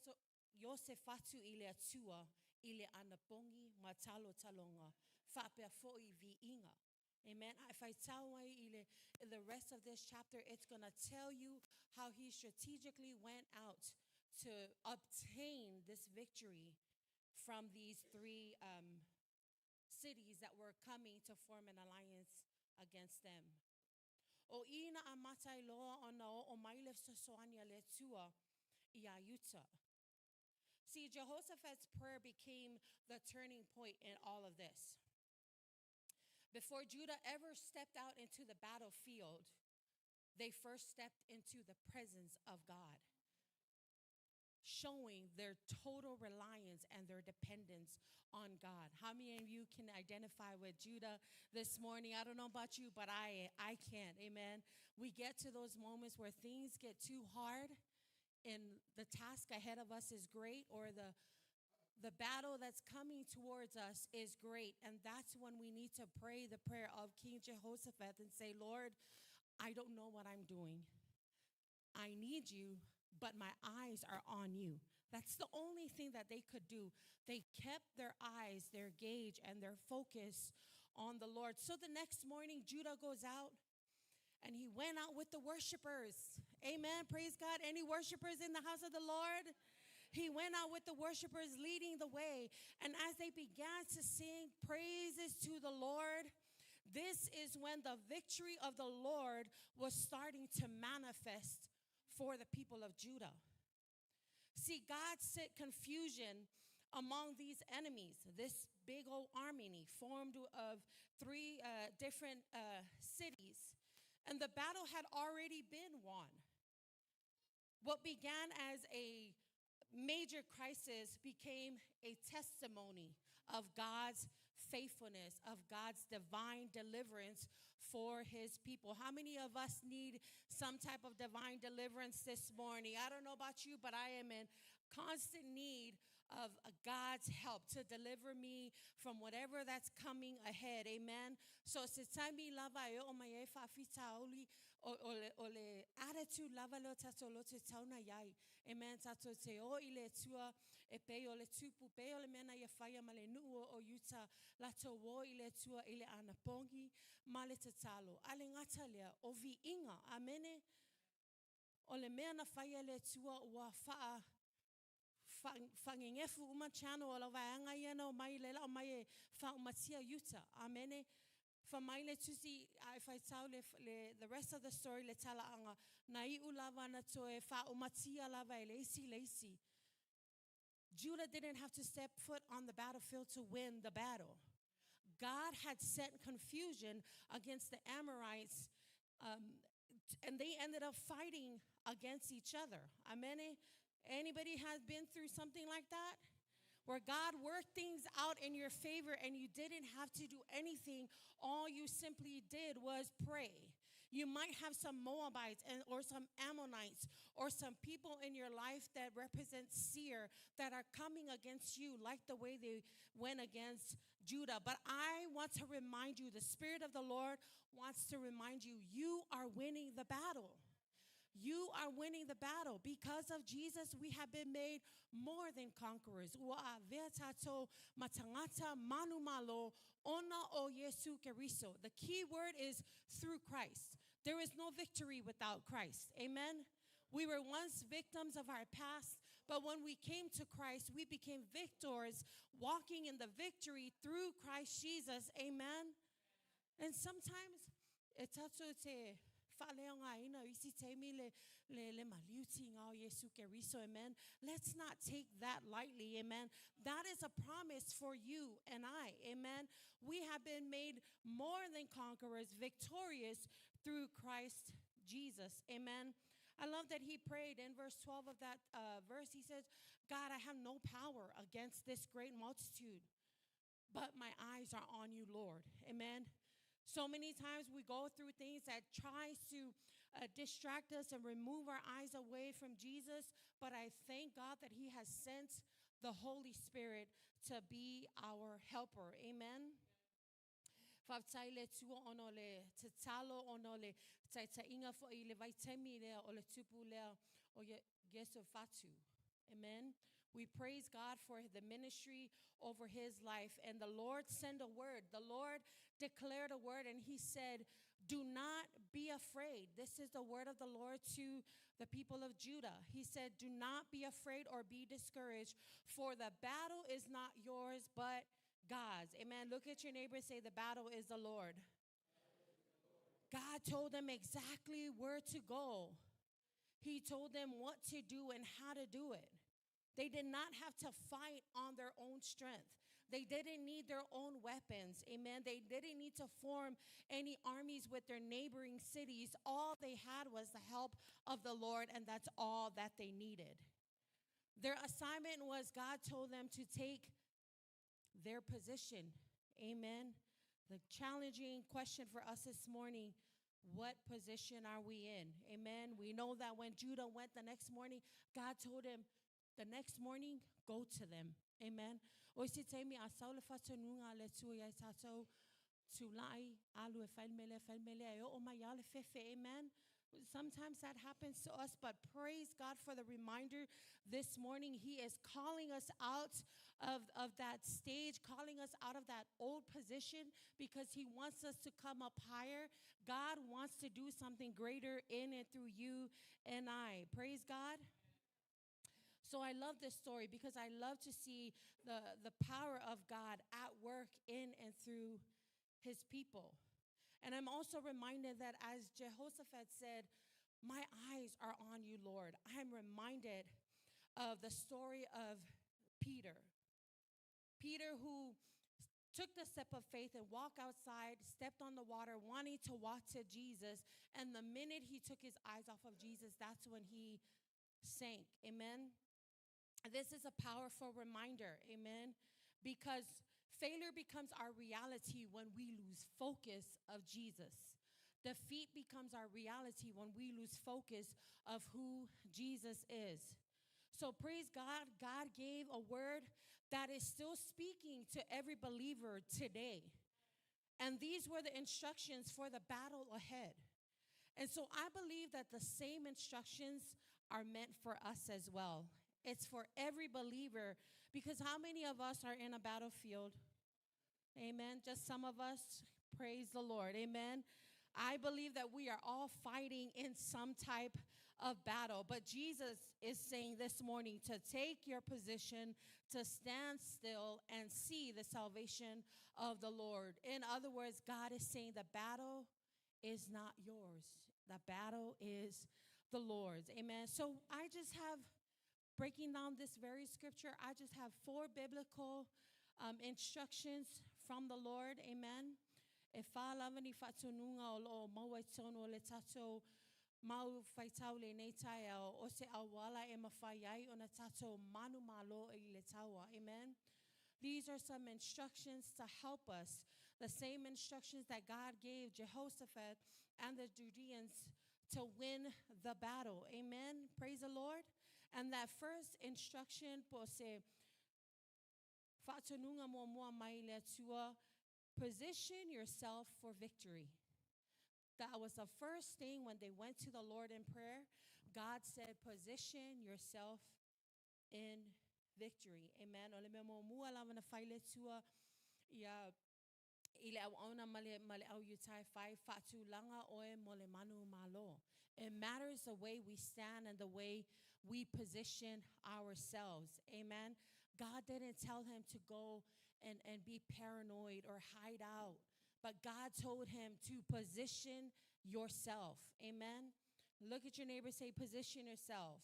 Yosefatu I le atua, I le anapongi ma talo talonga, whapea fo'i vi inga. Amen. If I tell you in the rest of this chapter, it's going to tell you how he strategically went out to obtain this victory from these three cities that were coming to form an alliance against them. O ina amatai loa ona o maile sosoania le tua I a Utah. See, Jehoshaphat's prayer became the turning point in all of this. Before Judah ever stepped out into the battlefield, they first stepped into the presence of God, showing their total reliance and their dependence on God. How many of you can identify with Judah this morning? I don't know about you, but I can. Amen. We get to those moments where things get too hard and the task ahead of us is great, or the battle that's coming towards us is great. And that's when we need to pray the prayer of King Jehoshaphat and say, Lord, I don't know what I'm doing. I need you, but my eyes are on you. That's the only thing that they could do. They kept their eyes, their gauge, and their focus on the Lord. So the next morning, Judah goes out, and he went out with the worshipers. Amen. Praise God. Any worshipers in the house of the Lord? He went out with the worshipers leading the way. And as they began to sing praises to the Lord, this is when the victory of the Lord was starting to manifest for the people of Judah. See, God sent confusion among these enemies, this big old army formed of three different cities. And the battle had already been won. What began as a major crisis became a testimony of God's faithfulness, of God's divine deliverance for his people. How many of us need some type of divine deliverance this morning? I don't know about you, but I am in constant need of God's help to deliver me from whatever that's coming ahead. Amen. So se tami lava e o mai e whawhita o le attitude lava lo tato lo te tauna iai. Amen. Tato te o I le tua e pei o le tupu pei o le mena ia whaia ma le nuu o Utah lato wo I le tua I le anapongi ma le tatalo. Ale ngata lea o vi inga. Amene. O le mea na whaia le tua ua whaa whangingefu uma chano o la waanga iana o mai lela o mai e whaumatia Utah. Amene. Fa mai le tusi, if I tell the rest of the story, le tala anga, na iu lava na to e whaumatia lava e leisi. Judah didn't have to step foot on the battlefield to win the battle. God had sent confusion against the Amorites, and they ended up fighting against each other. Amen. Anybody has been through something like that? Where God worked things out in your favor and you didn't have to do anything. All you simply did was pray. You might have some Moabites or some Ammonites or some people in your life that represent Seir that are coming against you like the way they went against Judah. But I want to remind you, the Spirit of the Lord wants to remind you, you are winning the battle. You are winning the battle. Because of Jesus, we have been made more than conquerors. Ua vea tatou matangata manumalo ona o Yesu Keriso. The key word is through Christ. There is no victory without Christ. Amen. We were once victims of our past, but when we came to Christ, we became victors, walking in the victory through Christ Jesus. Amen. And sometimes it's also amen. Let's not take that lightly. Amen. That is a promise for you and I. Amen. We have been made more than conquerors, victorious through Christ Jesus. Amen. I love that he prayed in verse 12 of that verse. He says, God, I have no power against this great multitude, but my eyes are on you, Lord. Amen. So many times we go through things that tries to distract us and remove our eyes away from Jesus, but I thank God that he has sent the Holy Spirit to be our helper. Amen. Faataile tua ono le tatalo ono le taitainga fo I le vaitemi lea o le tupu lea o Yesu fatu. Amen. We praise God for the ministry over his life. And the Lord sent a word. The Lord declared a word, and he said, do not be afraid. This is the word of the Lord to the people of Judah. He said, do not be afraid or be discouraged, for the battle is not yours, but God's. Amen. Look at your neighbor and say, the battle is the Lord. God told them exactly where to go. He told them what to do and how to do it. They did not have to fight on their own strength. They didn't need their own weapons. Amen. They didn't need to form any armies with their neighboring cities. All they had was the help of the Lord, and that's all that they needed. Their assignment was, God told them to take their position. Amen. The challenging question for us this morning, what position are we in? Amen. We know that when Judah went the next morning, God told him, the next morning, go to them. Amen. Amen. Sometimes that happens to us, but praise God for the reminder this morning. He is calling us out of that stage, calling us out of that old position, because he wants us to come up higher. God wants to do something greater in and through you and I. Praise God. So I love this story because I love to see the power of God at work in and through his people. And I'm also reminded that as Jehoshaphat said, my eyes are on you, Lord. I'm reminded of the story of Peter. Peter, who took the step of faith and walked outside, stepped on the water, wanting to walk to Jesus. And the minute he took his eyes off of Jesus, that's when he sank. Amen. This is a powerful reminder. Amen. Because failure becomes our reality when we lose focus of Jesus. Defeat becomes our reality when we lose focus of who Jesus is. So praise God, God gave a word that is still speaking to every believer today. And these were the instructions for the battle ahead. And so I believe that the same instructions are meant for us as well. It's for every believer, because how many of us are in a battlefield? Amen. Just some of us. Praise the Lord. Amen. I believe that we are all fighting in some type of battle. But Jesus is saying this morning to take your position, to stand still and see the salvation of the Lord. In other words, God is saying the battle is not yours. The battle is the Lord's. Amen. So I just have, breaking down this very scripture, I just have 4 biblical instructions from the Lord. Amen. E fa'alavani fa'atununga o lo mauaitono le tatou MAUTU o se AUALA e MAFAI o na tatou Manumalo I le Taua. Amen. These are some instructions to help us. The same instructions that God gave Jehoshaphat and the Judeans to win the battle. Amen. Praise the Lord. And that first instruction, position yourself for victory. That was the first thing when they went to the Lord in prayer. God said, position yourself in victory. Amen. O le mea mo mua lava na faile tua ia I le auauna ma le au yutai fai FAATULAGA oe mo le Manumalo. It matters the way we stand and the way we position ourselves. Amen. God didn't tell him to go and be paranoid or hide out, but God told him to position yourself. Amen. Look at your neighbor, say, position yourself.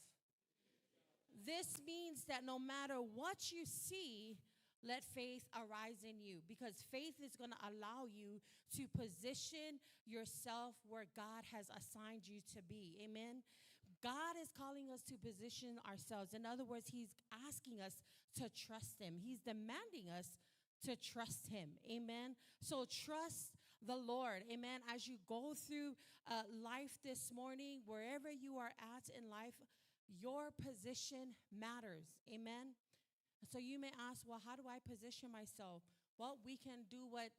This means that no matter what you see, let faith arise in you, because faith is going to allow you to position yourself where God has assigned you to be. Amen. God is calling us to position ourselves. In other words, he's asking us to trust him. He's demanding us to trust him. Amen. So trust the Lord. Amen. As you go through life this morning, wherever you are at in life, your position matters. Amen. So you may ask, well, how do I position myself? Well, we can do what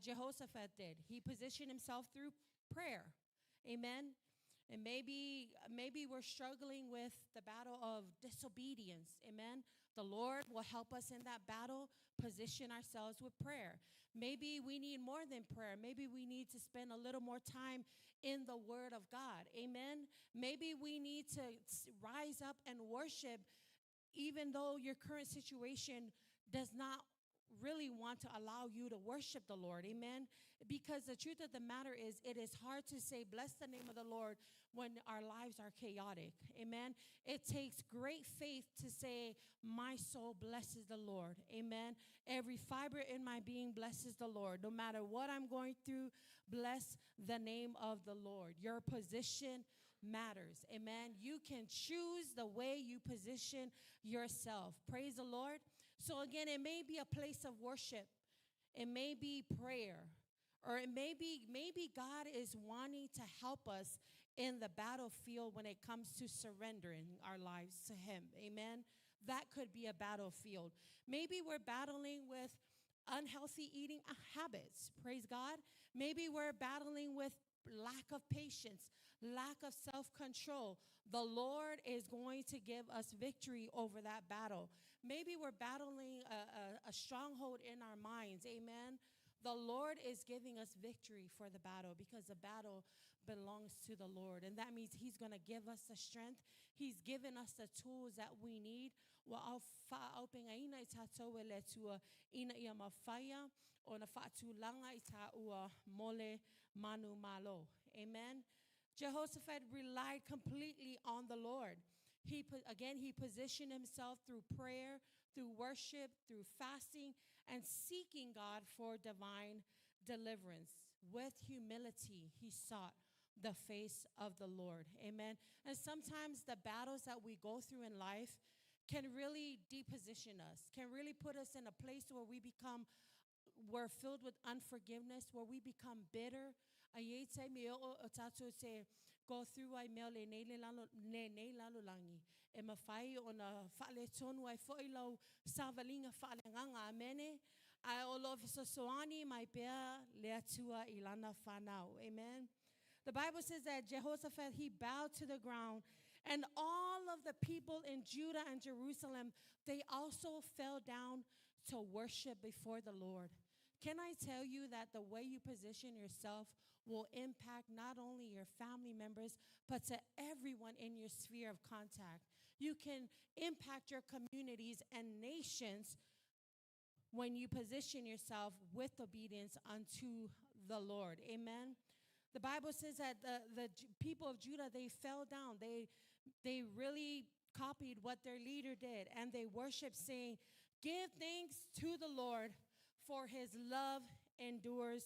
Jehoshaphat did. He positioned himself through prayer. Amen. And maybe we're struggling with the battle of disobedience. Amen. The Lord will help us in that battle, position ourselves with prayer. Maybe we need more than prayer. Maybe we need to spend a little more time in the Word of God. Amen. Maybe we need to rise up and worship even though your current situation does not really want to allow you to worship the Lord. Amen. Because the truth of the matter is, it is hard to say, bless the name of the Lord, when our lives are chaotic. Amen. It takes great faith to say, my soul blesses the Lord. Amen. Every fiber in my being blesses the Lord. No matter what I'm going through, bless the name of the Lord. Your position matters. Amen. You can choose the way you position yourself. Praise the Lord. So again, it may be a place of worship. It may be prayer. Or it may be, maybe God is wanting to help us in the battlefield when it comes to surrendering our lives to him. Amen. That could be a battlefield. Maybe we're battling with unhealthy eating habits. Praise God. Maybe we're battling with lack of patience, lack of self-control. The Lord is going to give us victory over that battle. Maybe we're battling a stronghold in our minds. Amen. The Lord is giving us victory for the battle, because the battle belongs to the Lord. And that means he's going to give us the strength. He's given us the tools that we need. MAFAI o na FAATULAGA I TAUA mole Manumalo. Amen. Jehoshaphat relied completely on the Lord. He positioned himself through prayer, through worship, through fasting, and seeking God for divine deliverance. With humility, he sought the face of the Lord. Amen. And sometimes the battles that we go through in life can really deposition us, can really put us in a place where we're filled with unforgiveness, where we become bitter. Go through I mele ne lalo langi. E MAFAI o na faale tonu ai foilo savalinga faale nganga amene. I olof soani mai pea le ATUA ilana fanau. Amen. The Bible says that Jehoshaphat, he bowed to the ground, and all of the people in Judah and Jerusalem, they also fell down to worship before the Lord. Can I tell you that the way you position yourself will impact not only your family members, but to everyone in your sphere of contact? You can impact your communities and nations when you position yourself with obedience unto the Lord. Amen. The Bible says that the people of Judah, they fell down. They really copied what their leader did, and they worshiped, saying, give thanks to the Lord, for his love endures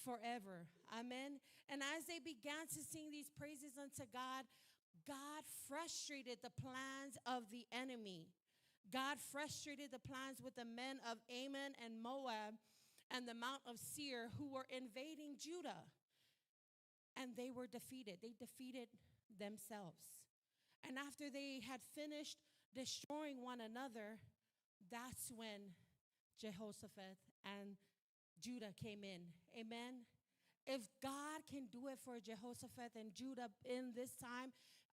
forever. Amen. And as they began to sing these praises unto God, God frustrated the plans of the enemy. God frustrated the plans with the men of Ammon and Moab and the Mount of Seir, who were invading Judah. And they were defeated. They defeated themselves. And after they had finished destroying one another, that's when Jehoshaphat and Judah came in. Amen. If God can do it for Jehoshaphat and Judah in this time,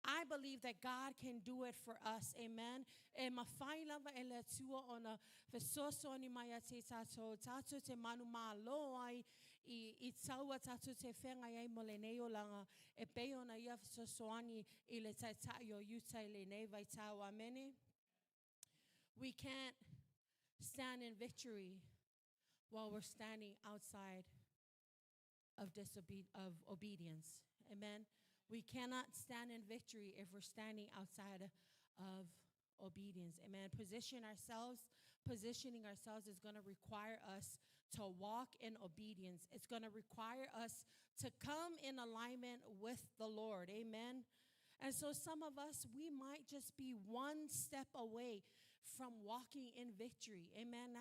I believe that God can do it for us. Amen. E MAFAI I le Taua ona fesoso ni maya te tatou. Tatou te Manumalo I le Taua tatou te whenga iai mo le nei o langa. E peo na ia fesoso ani I le taitai o yutai le nei vai tau. Amen. We can't stand in victory while we're standing outside of obedience. Amen. We cannot stand in victory if we're standing outside of obedience. Amen. Positioning ourselves is going to require us to walk in obedience. It's going to require us to come in alignment with the Lord. Amen. And so some of us, we might just be one step away from walking in victory. Amen.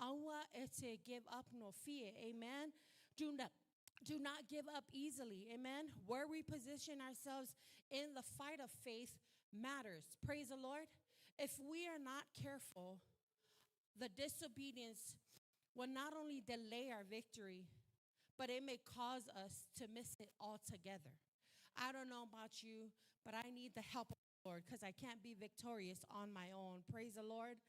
Aua ete give up no fear. Amen. Do not give up easily. Amen. Where we position ourselves in the fight of faith matters. Praise the Lord. If we are not careful, the disobedience will not only delay our victory, but it may cause us to miss it altogether. I don't know about you, but I need the help of the Lord because I can't be victorious on my own. Praise the Lord.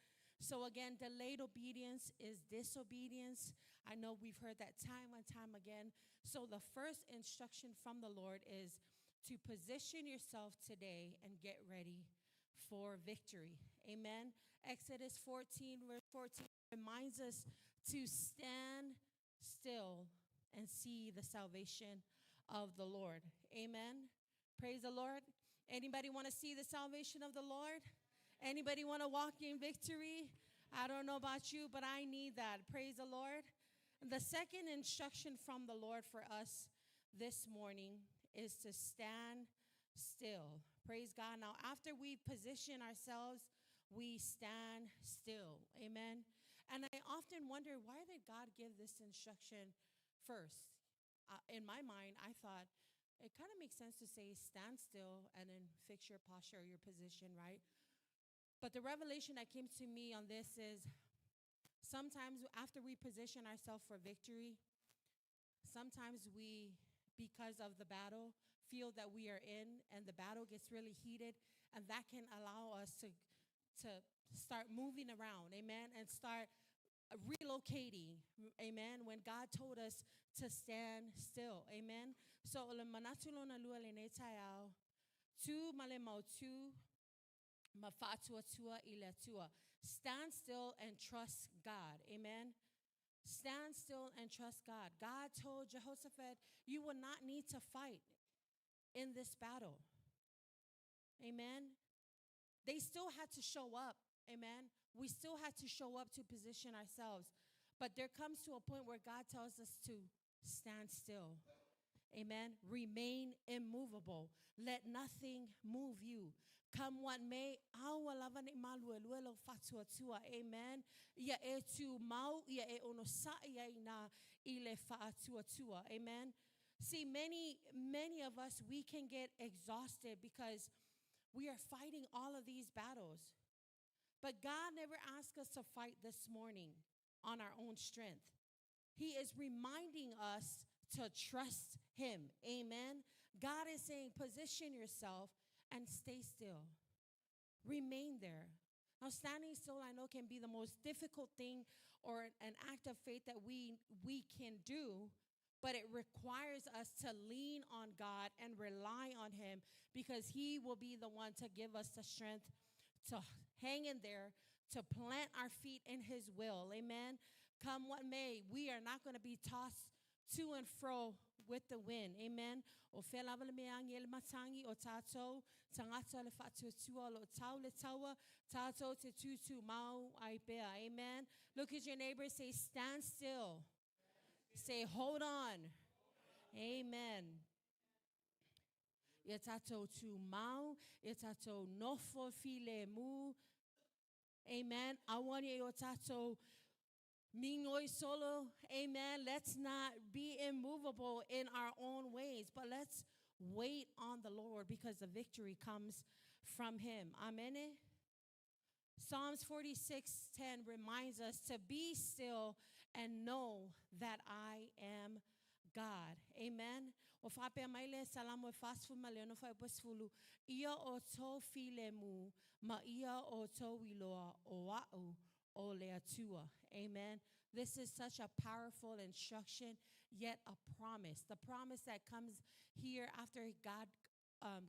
So again, delayed obedience is disobedience. I know we've heard that time and time again. So the first instruction from the Lord is to position yourself today and get ready for victory. Amen. Exodus 14, verse 14 reminds us to stand still and see the salvation of the Lord. Amen. Praise the Lord. Anybody want to see the salvation of the Lord? Anybody want to walk in victory? I don't know about you, but I need that. Praise the Lord. The second instruction from the Lord for us this morning is to stand still. Praise God. Now, after we position ourselves, we stand still. Amen. And I often wonder, why did God give this instruction first? In my mind, I thought it kind of makes sense to say stand still and then fix your posture or your position, right? But the revelation that came to me on this is sometimes after we position ourselves for victory, sometimes we, because of the battle, feel that we are in and the battle gets really heated, and that can allow us to start moving around, amen, and start relocating, amen, when God told us to stand still, amen. So le Manumalo I le Taua, tu male MAUTU, ATUATUA I le Taua. Stand still and trust God. Amen. Stand still and trust God. God told Jehoshaphat, you will not need to fight in this battle. Amen. They still had to show up. Amen. We still had to show up to position ourselves. But there comes to a point where God tells us to stand still. Amen. Remain immovable. Let nothing move you. Come what may, AUALA FAATULAGA. Amen. Ya tu mau ya ono sa'iaina I le FAATUATUA. Amen. See, many of us, we can get exhausted because we are fighting all of these battles. But God never asked us to fight this morning on our own strength. He is reminding us to trust Him. Amen. God is saying, position yourself and stay still. Remain there. Now, standing still, I know, can be the most difficult thing or an act of faith that we can do, but it requires us to lean on God and rely on Him, because He will be the one to give us the strength to hang in there, to plant our feet in His will. Amen. Come what may, we are not going to be tossed to and fro with the wind. Amen. Amen. Look at your neighbor, say stand still. Say hold on. Amen. Yetato tu mau, yetato nofo file mu. Amen. I want you yotato Mingoi solo, amen. Let's not be immovable in our own ways, but let's wait on the Lord, because the victory comes from Him. Amen. Psalms 46:10 reminds us to be still and know that I am God. Amen. O fape maile salamo fasfu maleno fa posfulu ia o to file mu ma ia o to wiloa o wa'u o le atua. Amen. This is such a powerful instruction, yet a promise. The promise that comes here after God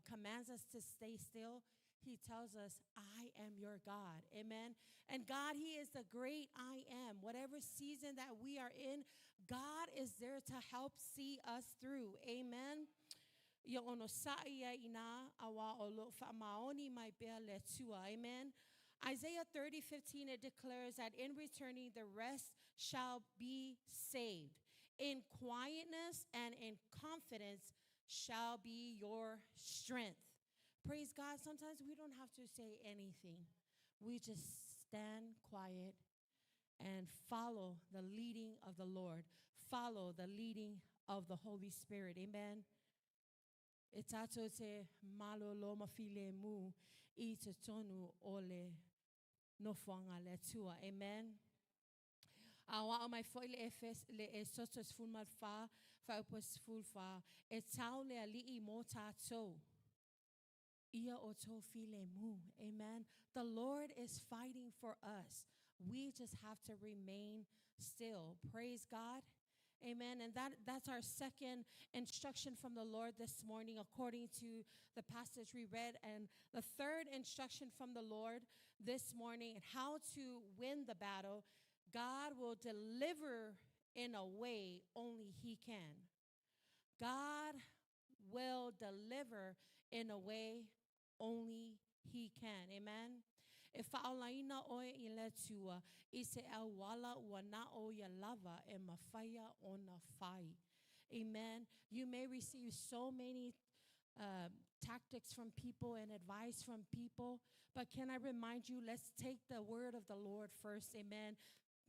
commands us to stay still. He tells us, I am your God. Amen. And God, He is the great I am. Whatever season that we are in, God is there to help see us through. Amen. Amen. Isaiah 30:15, it declares that in returning the rest shall be saved. In quietness and in confidence shall be your strength. Praise God. Sometimes we don't have to say anything. We just stand quiet and follow the leading of the Lord. Follow the leading of the Holy Spirit. Amen. Etato te malo loma file mu I te tonu ole NOFOAIGA le Taua. Amen. Awa mai foi le efes le esotos fulmal fa upos fulfa etau le ali mo tatou. Ia o to file mu. Amen. The Lord is fighting for us. We just have to remain still. Praise God. Amen. And that's our second instruction from the Lord this morning, according to the passage we read. And the third instruction from the Lord this morning, how to win the battle. God will deliver in a way only He can. God will deliver in a way only He can. Amen. FAAOLAINA I le Taua, AUALA wana o ya lava e MAFAI ona fai. Amen. You may receive so many tactics from people and advice from people, but can I remind you, let's take the word of the Lord first. Amen.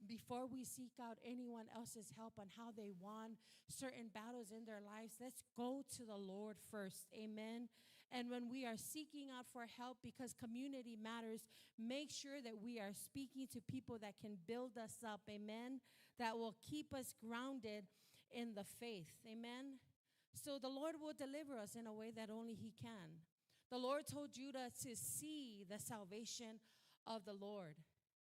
Before we seek out anyone else's help on how they won certain battles in their lives, let's go to the Lord first. Amen. And when we are seeking out for help, because community matters, make sure that we are speaking to people that can build us up. Amen. That will keep us grounded in the faith. Amen. So the Lord will deliver us in a way that only He can. The Lord told Judah to see the salvation of the Lord.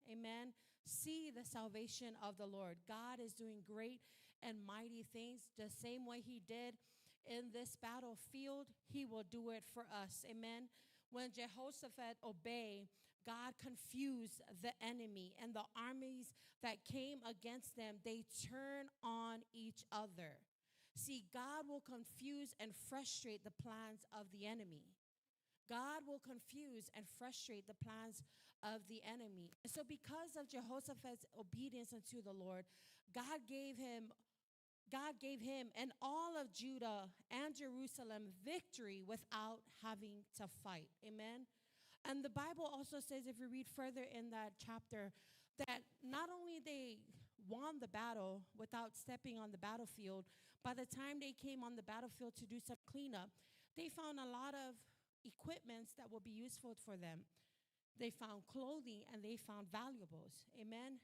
Amen. See the salvation of the Lord. God is doing great and mighty things the same way He did in this battlefield. He will do it for us. Amen. When Jehoshaphat obeyed, God confused the enemy, and the armies that came against them, they turn on each other. See, God will confuse and frustrate the plans of the enemy. God will confuse and frustrate the plans of the enemy. So because of Jehoshaphat's obedience unto the Lord, God gave him and all of Judah and Jerusalem victory without having to fight. Amen. And the Bible also says, if you read further in that chapter, that not only they won the battle without stepping on the battlefield, by the time they came on the battlefield to do some cleanup, they found a lot of equipments that will be useful for them. They found clothing and they found valuables. Amen.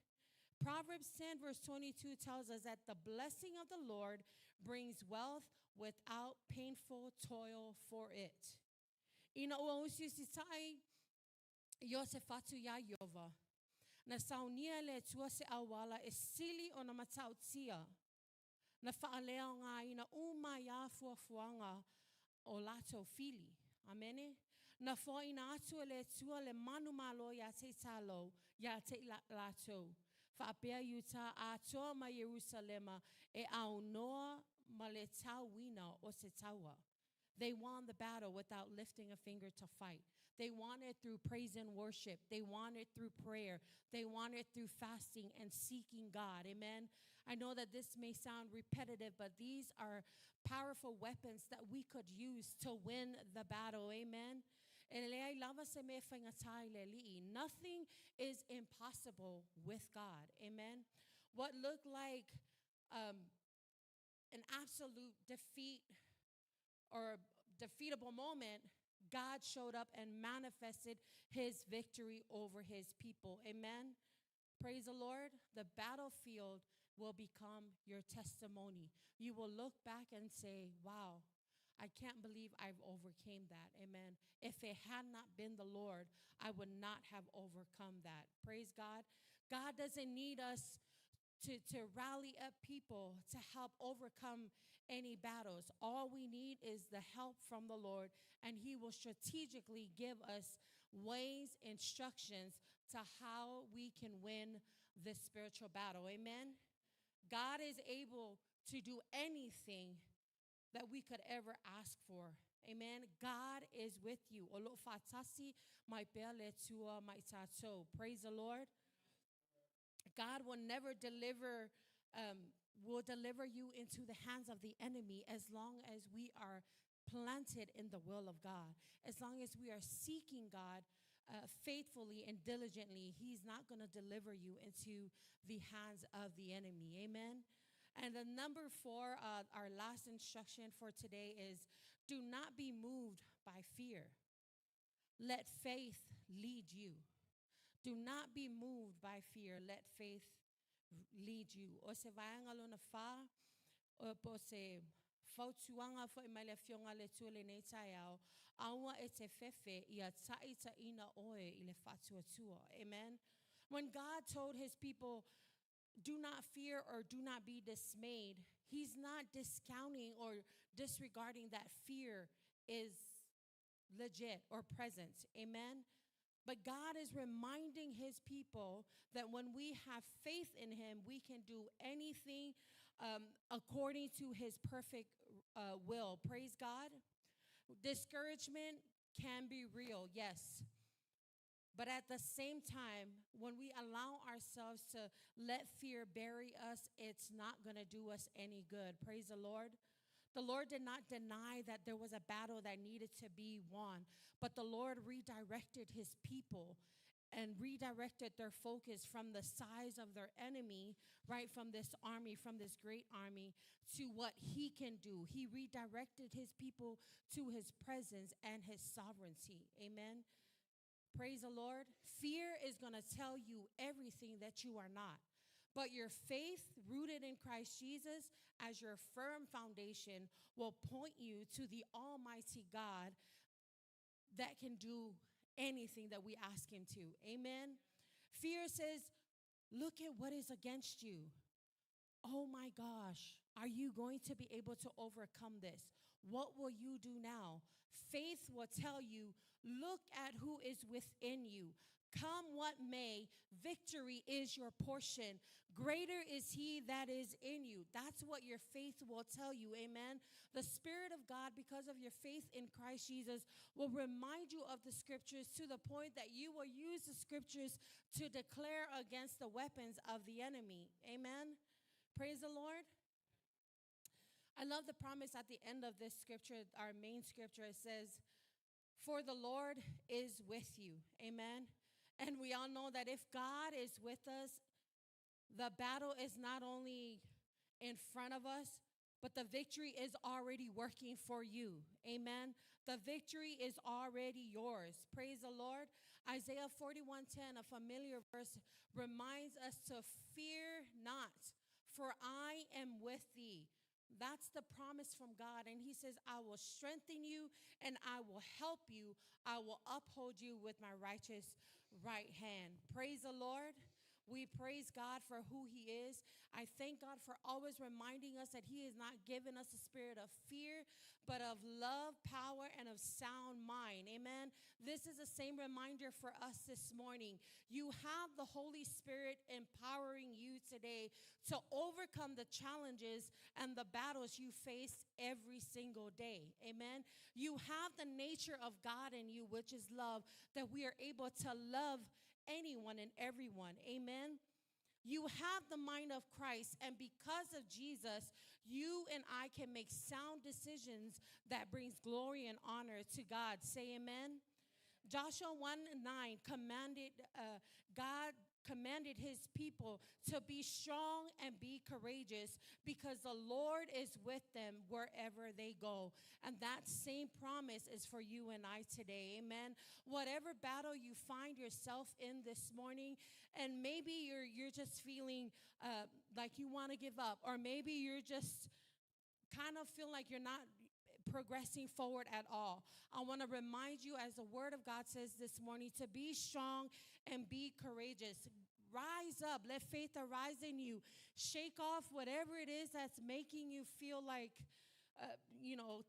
Proverbs 10 verse 22 tells us that the blessing of the Lord brings wealth without painful toil for it. Na saunia le tua se AUALA e sili o na matautia. Na whaaleo ngā ina umaya fuafuanga o lato fili. Amene. Na fo ina atua le tua le Manumalo I te talo ya te lato. Whaapea yuta a toa ma Jerusalema e au noa ma le tauina o se taua. They won the battle without lifting a finger to fight. They won it through praise and worship. They won it through prayer. They won it through fasting and seeking God. Amen. I know that this may sound repetitive, but these are powerful weapons that we could use to win the battle. Amen. Nothing is impossible with God. Amen. What looked like an absolute defeat or defeatable moment, God showed up and manifested His victory over His people. Amen. Praise the Lord. The battlefield will become your testimony. You will look back and say, wow, I can't believe I've overcame that. Amen. If it had not been the Lord, I would not have overcome that. Praise God. God doesn't need us to rally up people to help overcome any battles. All we need is the help from the Lord, and He will strategically give us ways, instructions to how we can win this spiritual battle. Amen. God is able to do anything that we could ever ask for. Amen. God is with you. Olo fatasi mai pele tua mai tatou. Praise the Lord. God will never will deliver you into the hands of the enemy as long as we are planted in the will of God. As long as we are seeking God faithfully and diligently, He's not going to deliver you into the hands of the enemy. Amen. And the number 4, our last instruction for today is, do not be moved by fear. Let faith lead you. Do not be moved by fear. Let faith lead you. O se vaanga lo na fa, o po se fautuanga fo imale fionga le tule nei taiao, aua e te FEFE ia taita ina oe I le FAATUATUA. Amen. When God told His people, do not fear or do not be dismayed, He's not discounting or disregarding that fear is legit or present. Amen. But God is reminding His people that when we have faith in Him, we can do anything according to His perfect will. Praise God. Discouragement can be real, yes. But at the same time, when we allow ourselves to let fear bury us, it's not going to do us any good. Praise the Lord. The Lord did not deny that there was a battle that needed to be won, but the Lord redirected His people and redirected their focus from the size of their enemy, right, from this army, from this great army, to what He can do. He redirected His people to His presence and His sovereignty. Amen. Praise the Lord. Fear is going to tell you everything that you are not. But your faith, rooted in Christ Jesus as your firm foundation, will point you to the Almighty God that can do anything that we ask Him to. Amen. Fear says, look at what is against you. Oh my gosh, are you going to be able to overcome this? What will you do now? Faith will tell you, look at who is within you. Come what may, victory is your portion. Greater is He that is in you. That's what your faith will tell you. Amen. The Spirit of God, because of your faith in Christ Jesus, will remind you of the scriptures to the point that you will use the scriptures to declare against the weapons of the enemy. Amen. Praise the Lord. I love the promise at the end of this scripture, our main scripture. It says, for the Lord is with you. Amen. And we all know that if God is with us, the battle is not only in front of us, but the victory is already working for you. Amen. The victory is already yours. Praise the Lord. Isaiah 41:10, a familiar verse, reminds us to fear not, for I am with thee. That's the promise from God. And He says, I will strengthen you and I will help you. I will uphold you with my righteous right hand. Praise the Lord. We praise God for who He is. I thank God for always reminding us that He has not given us a spirit of fear, but of love, power, and of sound mind. Amen. This is the same reminder for us this morning. You have the Holy Spirit empowering you today to overcome the challenges and the battles you face every single day. Amen. You have the nature of God in you, which is love, that we are able to love anyone and everyone. Amen. You have the mind of Christ, and because of Jesus, you and I can make sound decisions that brings glory and honor to God. Say amen. Joshua 1:9 commanded God commanded his people to be strong and be courageous because the Lord is with them wherever they go. And that same promise is for you and I today. Amen. Whatever battle you find yourself in this morning, and maybe you're just feeling like you want to give up, or maybe you're just kind of feel like you're not progressing forward at all. I want to remind you, as the word of God says this morning, to be strong and be courageous. Rise up. Let faith arise in you. Shake off whatever it is that's making you feel like,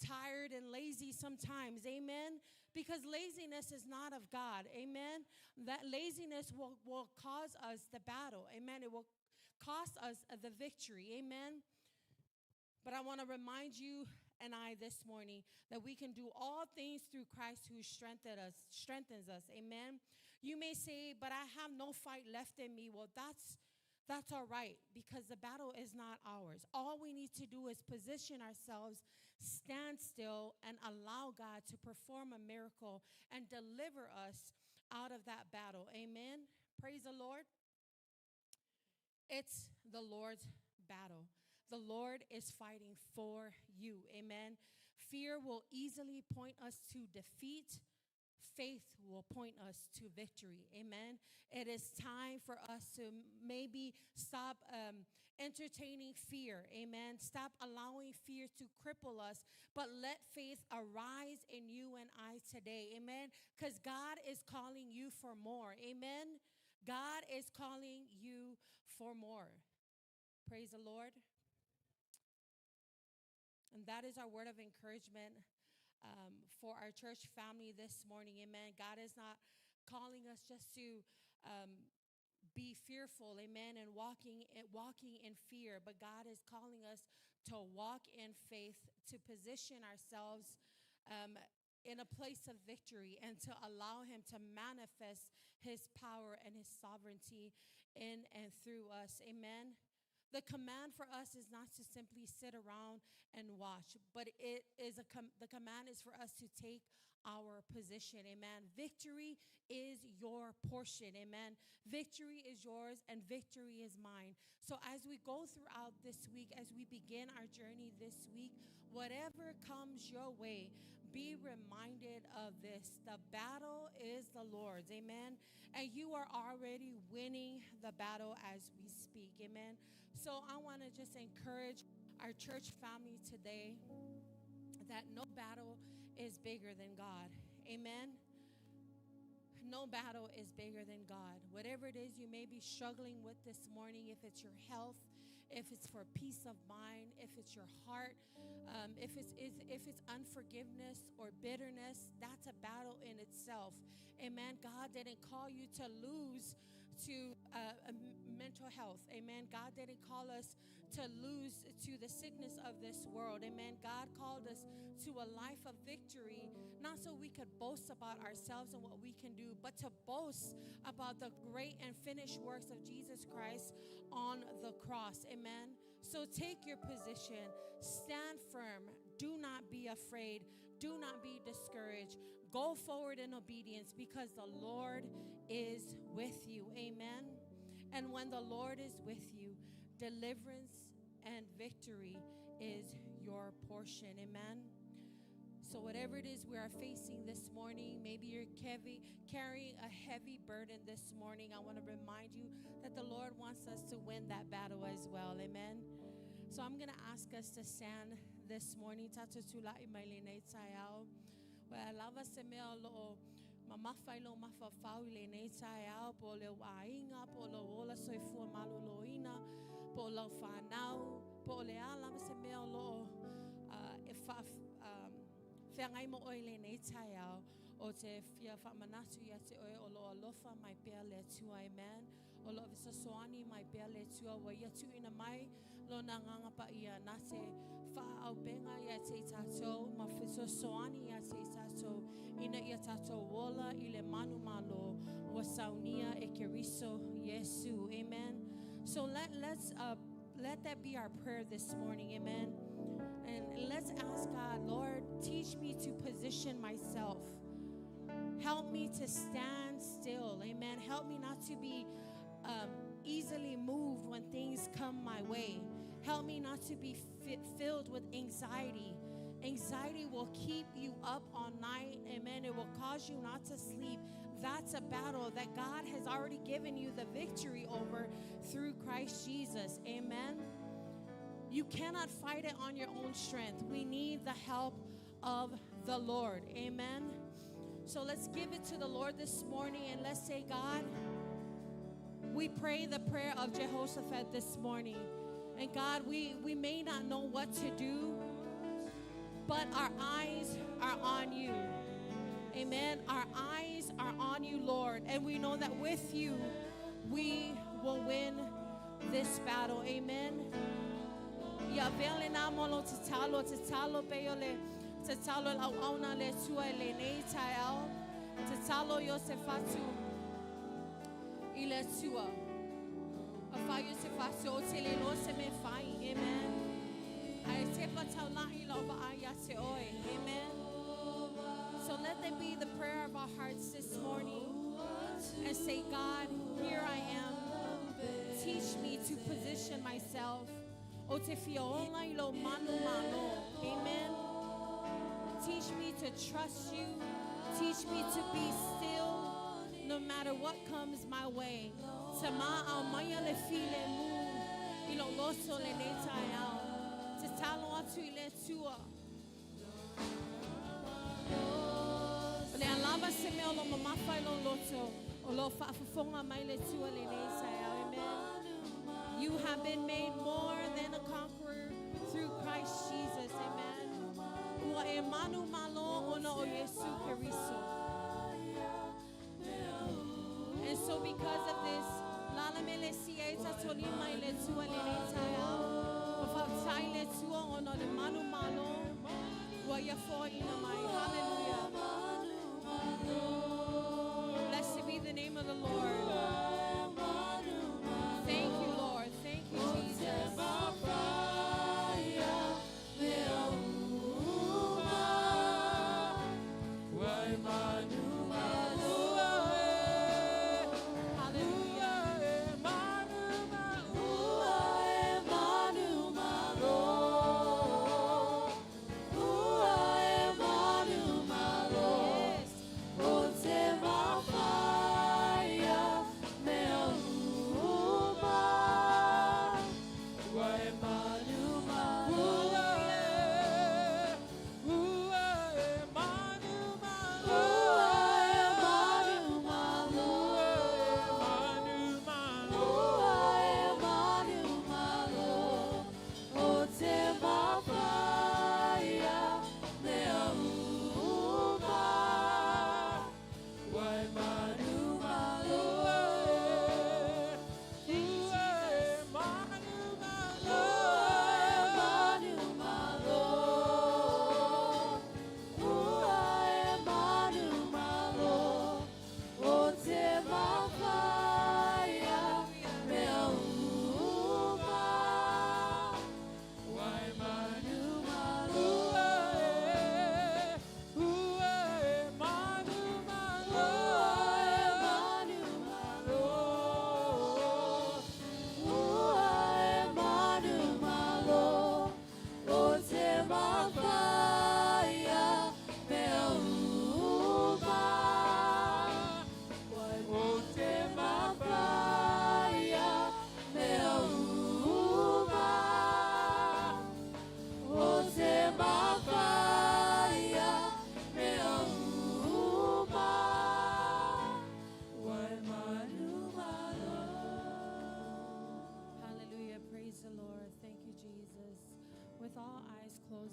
tired and lazy sometimes. Amen. Because laziness is not of God. Amen. That laziness will cause us the battle. Amen. It will cost us the victory. Amen. But I want to remind you and I this morning that we can do all things through Christ who strengthens us. Amen. You may say, but I have no fight left in me. Well, that's all right, because the battle is not ours. All we need to do is position ourselves, stand still, and allow God to perform a miracle and deliver us out of that battle. Amen. Praise the Lord. It's the Lord's battle. The Lord is fighting for you. Amen. Fear will easily point us to defeat. Faith will point us to victory. Amen. It is time for us to maybe stop entertaining fear. Amen. Stop allowing fear to cripple us, but let faith arise in you and I today. Amen. Because God is calling you for more. Amen. God is calling you for more. Praise the Lord. And that is our word of encouragement for our church family this morning. Amen. God is not calling us just to be fearful, amen, and walking in fear, but God is calling us to walk in faith, to position ourselves in a place of victory, and to allow him to manifest his power and his sovereignty in and through us. Amen. The command for us is not to simply sit around and watch, but the command is for us to take our position. Amen. Victory is your portion. Amen. Victory is yours and victory is mine. So as we go throughout this week, as we begin our journey this week, whatever comes your way, be reminded of this. The battle is the Lord's. Amen. And you are already winning the battle as we speak. Amen. So I want to just encourage our church family today that no battle is bigger than God. Amen. No battle is bigger than God. Whatever it is you may be struggling with this morning, if it's your health, if it's for peace of mind, if it's your heart, if it's unforgiveness or bitterness, that's a battle in itself. Amen. God didn't call you to lose to mental health. Amen. God didn't call us to lose to the sickness of this world. Amen. God called us to a life of victory, not so we could boast about ourselves and what we can do, but to boast about the great and finished works of Jesus Christ on the cross. Amen. So take your position, stand firm, do not be afraid, do not be discouraged. Go forward in obedience because the Lord is with you. Amen. And when the Lord is with you, deliverance and victory is your portion. Amen. So whatever it is we are facing this morning, maybe you're carrying a heavy burden this morning, I want to remind you that the Lord wants us to win that battle as well. Amen. So I'm going to ask us to stand this morning. Lava se me lo MAFAI lo MAFAAOLAINA taau po le wainga po lo ola soifua maloloina po lo whanau po le ala se me lo whangai mo oile nei taau o te fia whamanatu ia te oe o lo alofa mai pia le tua. Amen. O lo visa soani mai pia le tua wa ia tu ina mai lo na nganga pa ia na te whaau benga ia te tatou ma visa soani ia te tatou ina ia tatou wola I le Manumalo wa saunia e keriso Yesu. Amen. So let that be our prayer this morning. Amen. And let's ask God, Lord, teach me to position myself. Help me to stand still. Amen. Help me not to be easily moved when things come my way. Help me not to be filled with anxiety. Anxiety will keep you up all night. Amen. It will cause you not to sleep. That's a battle that God has already given you the victory over through Christ Jesus. Amen. You cannot fight it on your own strength. We need the help of the Lord. Amen. So let's give it to the Lord this morning and let's say, God, we pray the prayer of Jehoshaphat this morning. And God, we may not know what to do, but our eyes are on you. Amen. Our eyes are on you, Lord. And we know that with you, we will win this battle. Amen. Tatalo AUALA le Tatalo Yosefatu I le Taua. Afai Yosefatu o tele no se me fai. Amen. Ai te pataula I lo Paia te oi. Amen. So let that be the prayer of our hearts this morning and say, God, here I am. Teach me to position myself. O te fiola I lo manumalo. Amen. Teach me to trust you. Teach me to be still no matter what comes my way. Sama au maya le file mu ilo loso le neta au. Te talo atu I le tua. Le alava se me o lo MAFAI lo loto o lo fa'afufonga mai le tua le neta au. Amen. You have been made more than a conqueror through Christ Jesus. Amen. Ua e Manumalo ona o Yesu Keriso. And so because of this, lala me le sieta tolima I le tua le netaya. Wafautai le tua ona le Manumalo. Ua ia fo ina mai. Hallelujah. Blessed be the name of the Lord. Thank you, Lord. Thank you, Jesus.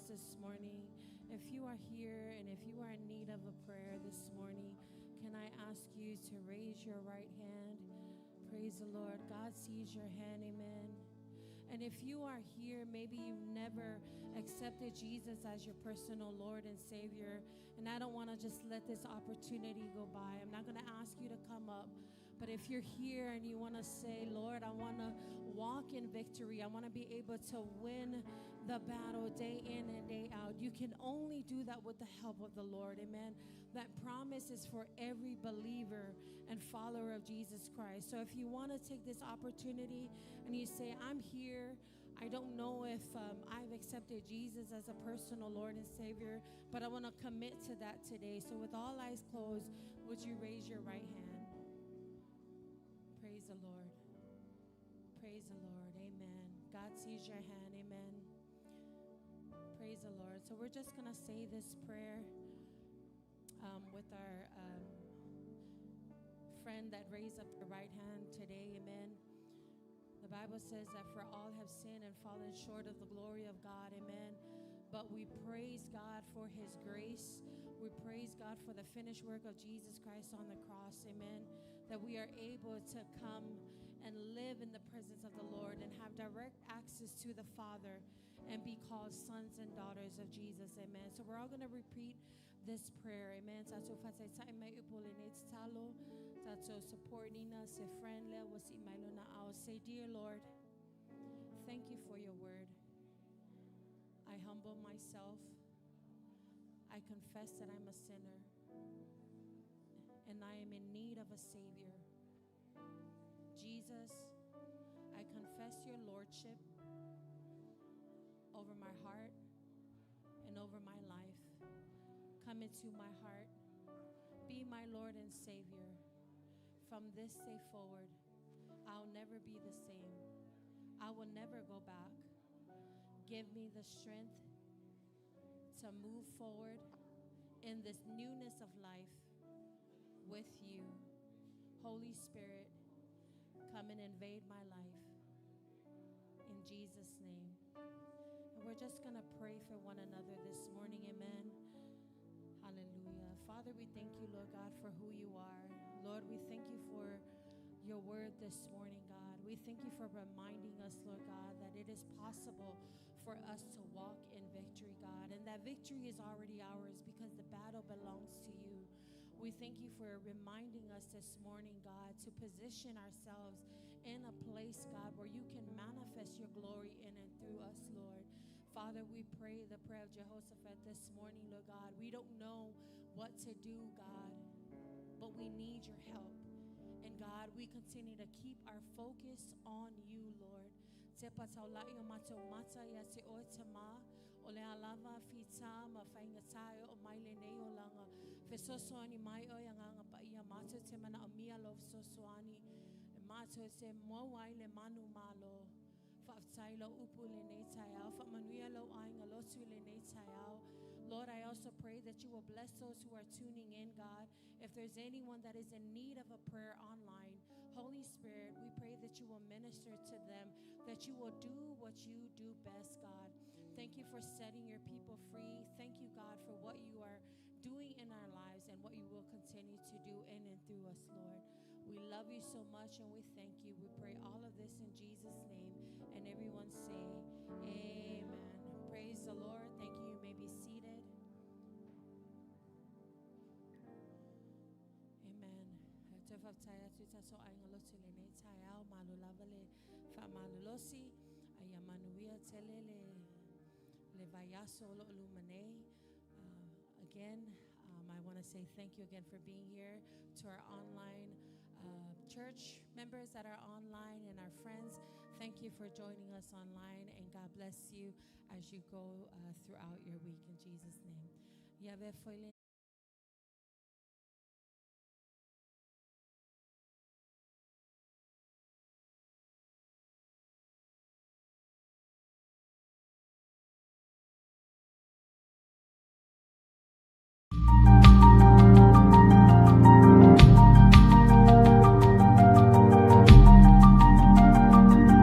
This morning, if you are here and if you are in need of a prayer this morning, can I ask you to raise your right hand? Praise the Lord. God sees your hand. Amen. And if you are here, maybe you've never accepted Jesus as your personal Lord and Savior, and I don't want to just let this opportunity go by. I'm not going to ask you to come up, But if you're here and you want to say, Lord, I want to walk in victory, I want to be able to win the battle day in and day out, you can only do that with the help of the Lord. Amen. That promise is for every believer and follower of Jesus Christ. So if you want to take this opportunity and you say, I'm here, I don't know if I've accepted Jesus as a personal Lord and Savior, but I want to commit to that today. So with all eyes closed, would you raise your right hand? Praise the Lord. Praise the Lord. Amen. God sees your hand. Amen. Praise the Lord. So we're just going to say this prayer with our friend that raised up the right hand today. Amen. The Bible says that for all have sinned and fallen short of the glory of God. Amen. But we praise God for his grace. We praise God for the finished work of Jesus Christ on the cross. Amen. That we are able to come and live in the presence of the Lord and have direct access to the Father and be called sons and daughters of Jesus. Amen. So we're all going to repeat this prayer. Amen. Tatou fatai tai mai upulene talo. Tatou supporting us. A friend le wasi mailona ao. Say, dear Lord, thank you for your word. I humble myself. I confess that I'm a sinner and I am in need of a Savior. Jesus, I confess your lordship over my heart and over my life. Come into my heart. Be my Lord and Savior. From this day forward, I'll never be the same. I will never go back. Give me the strength to move forward in this newness of life with you. Holy Spirit, come and invade my life. In Jesus' name. And we're just going to pray for one another this morning. Amen. Hallelujah. Father, we thank you, Lord God, for who you are. Lord, we thank you for your word this morning, God. We thank you for reminding us, Lord God, that it is possible for us to walk in victory, God, and that victory is already ours because the battle belongs to you. We thank you for reminding us this morning, God, to position ourselves in a place, God, where you can manifest your glory in and through us, Lord. Father, we pray the prayer of Jehoshaphat this morning, Lord God. We don't know what to do, God, but we need your help. And God, we continue to keep our focus on you, Lord. Te pataulai o matou mata ia te oe te mā, o le alava fita ma whaingatai o maile nei o langa. Fesosoani mai o nganga Paia matou te mana o mia lo fesosoani. Matou te moai le Manumalo I le Taua, whamanuia lo ainga lotu le Taua. Lord, I also pray that you will bless those who are tuning in, God. If there's anyone that is in need of a prayer online, Holy Spirit, we pray that you will minister to them, that you will do what you do best, God. Thank you for setting your people free. Thank you, God, for what you are doing in our lives and what you will continue to do in and through us, Lord. We love you so much and we thank you. We pray all of this in Jesus' name. And everyone say, amen. Praise the Lord. Thank you. You may be seated. Amen. Again, I want to say thank you again for being here. To our online church members that are online and our friends, thank you for joining us online, and God bless you as you go throughout your week in Jesus' name.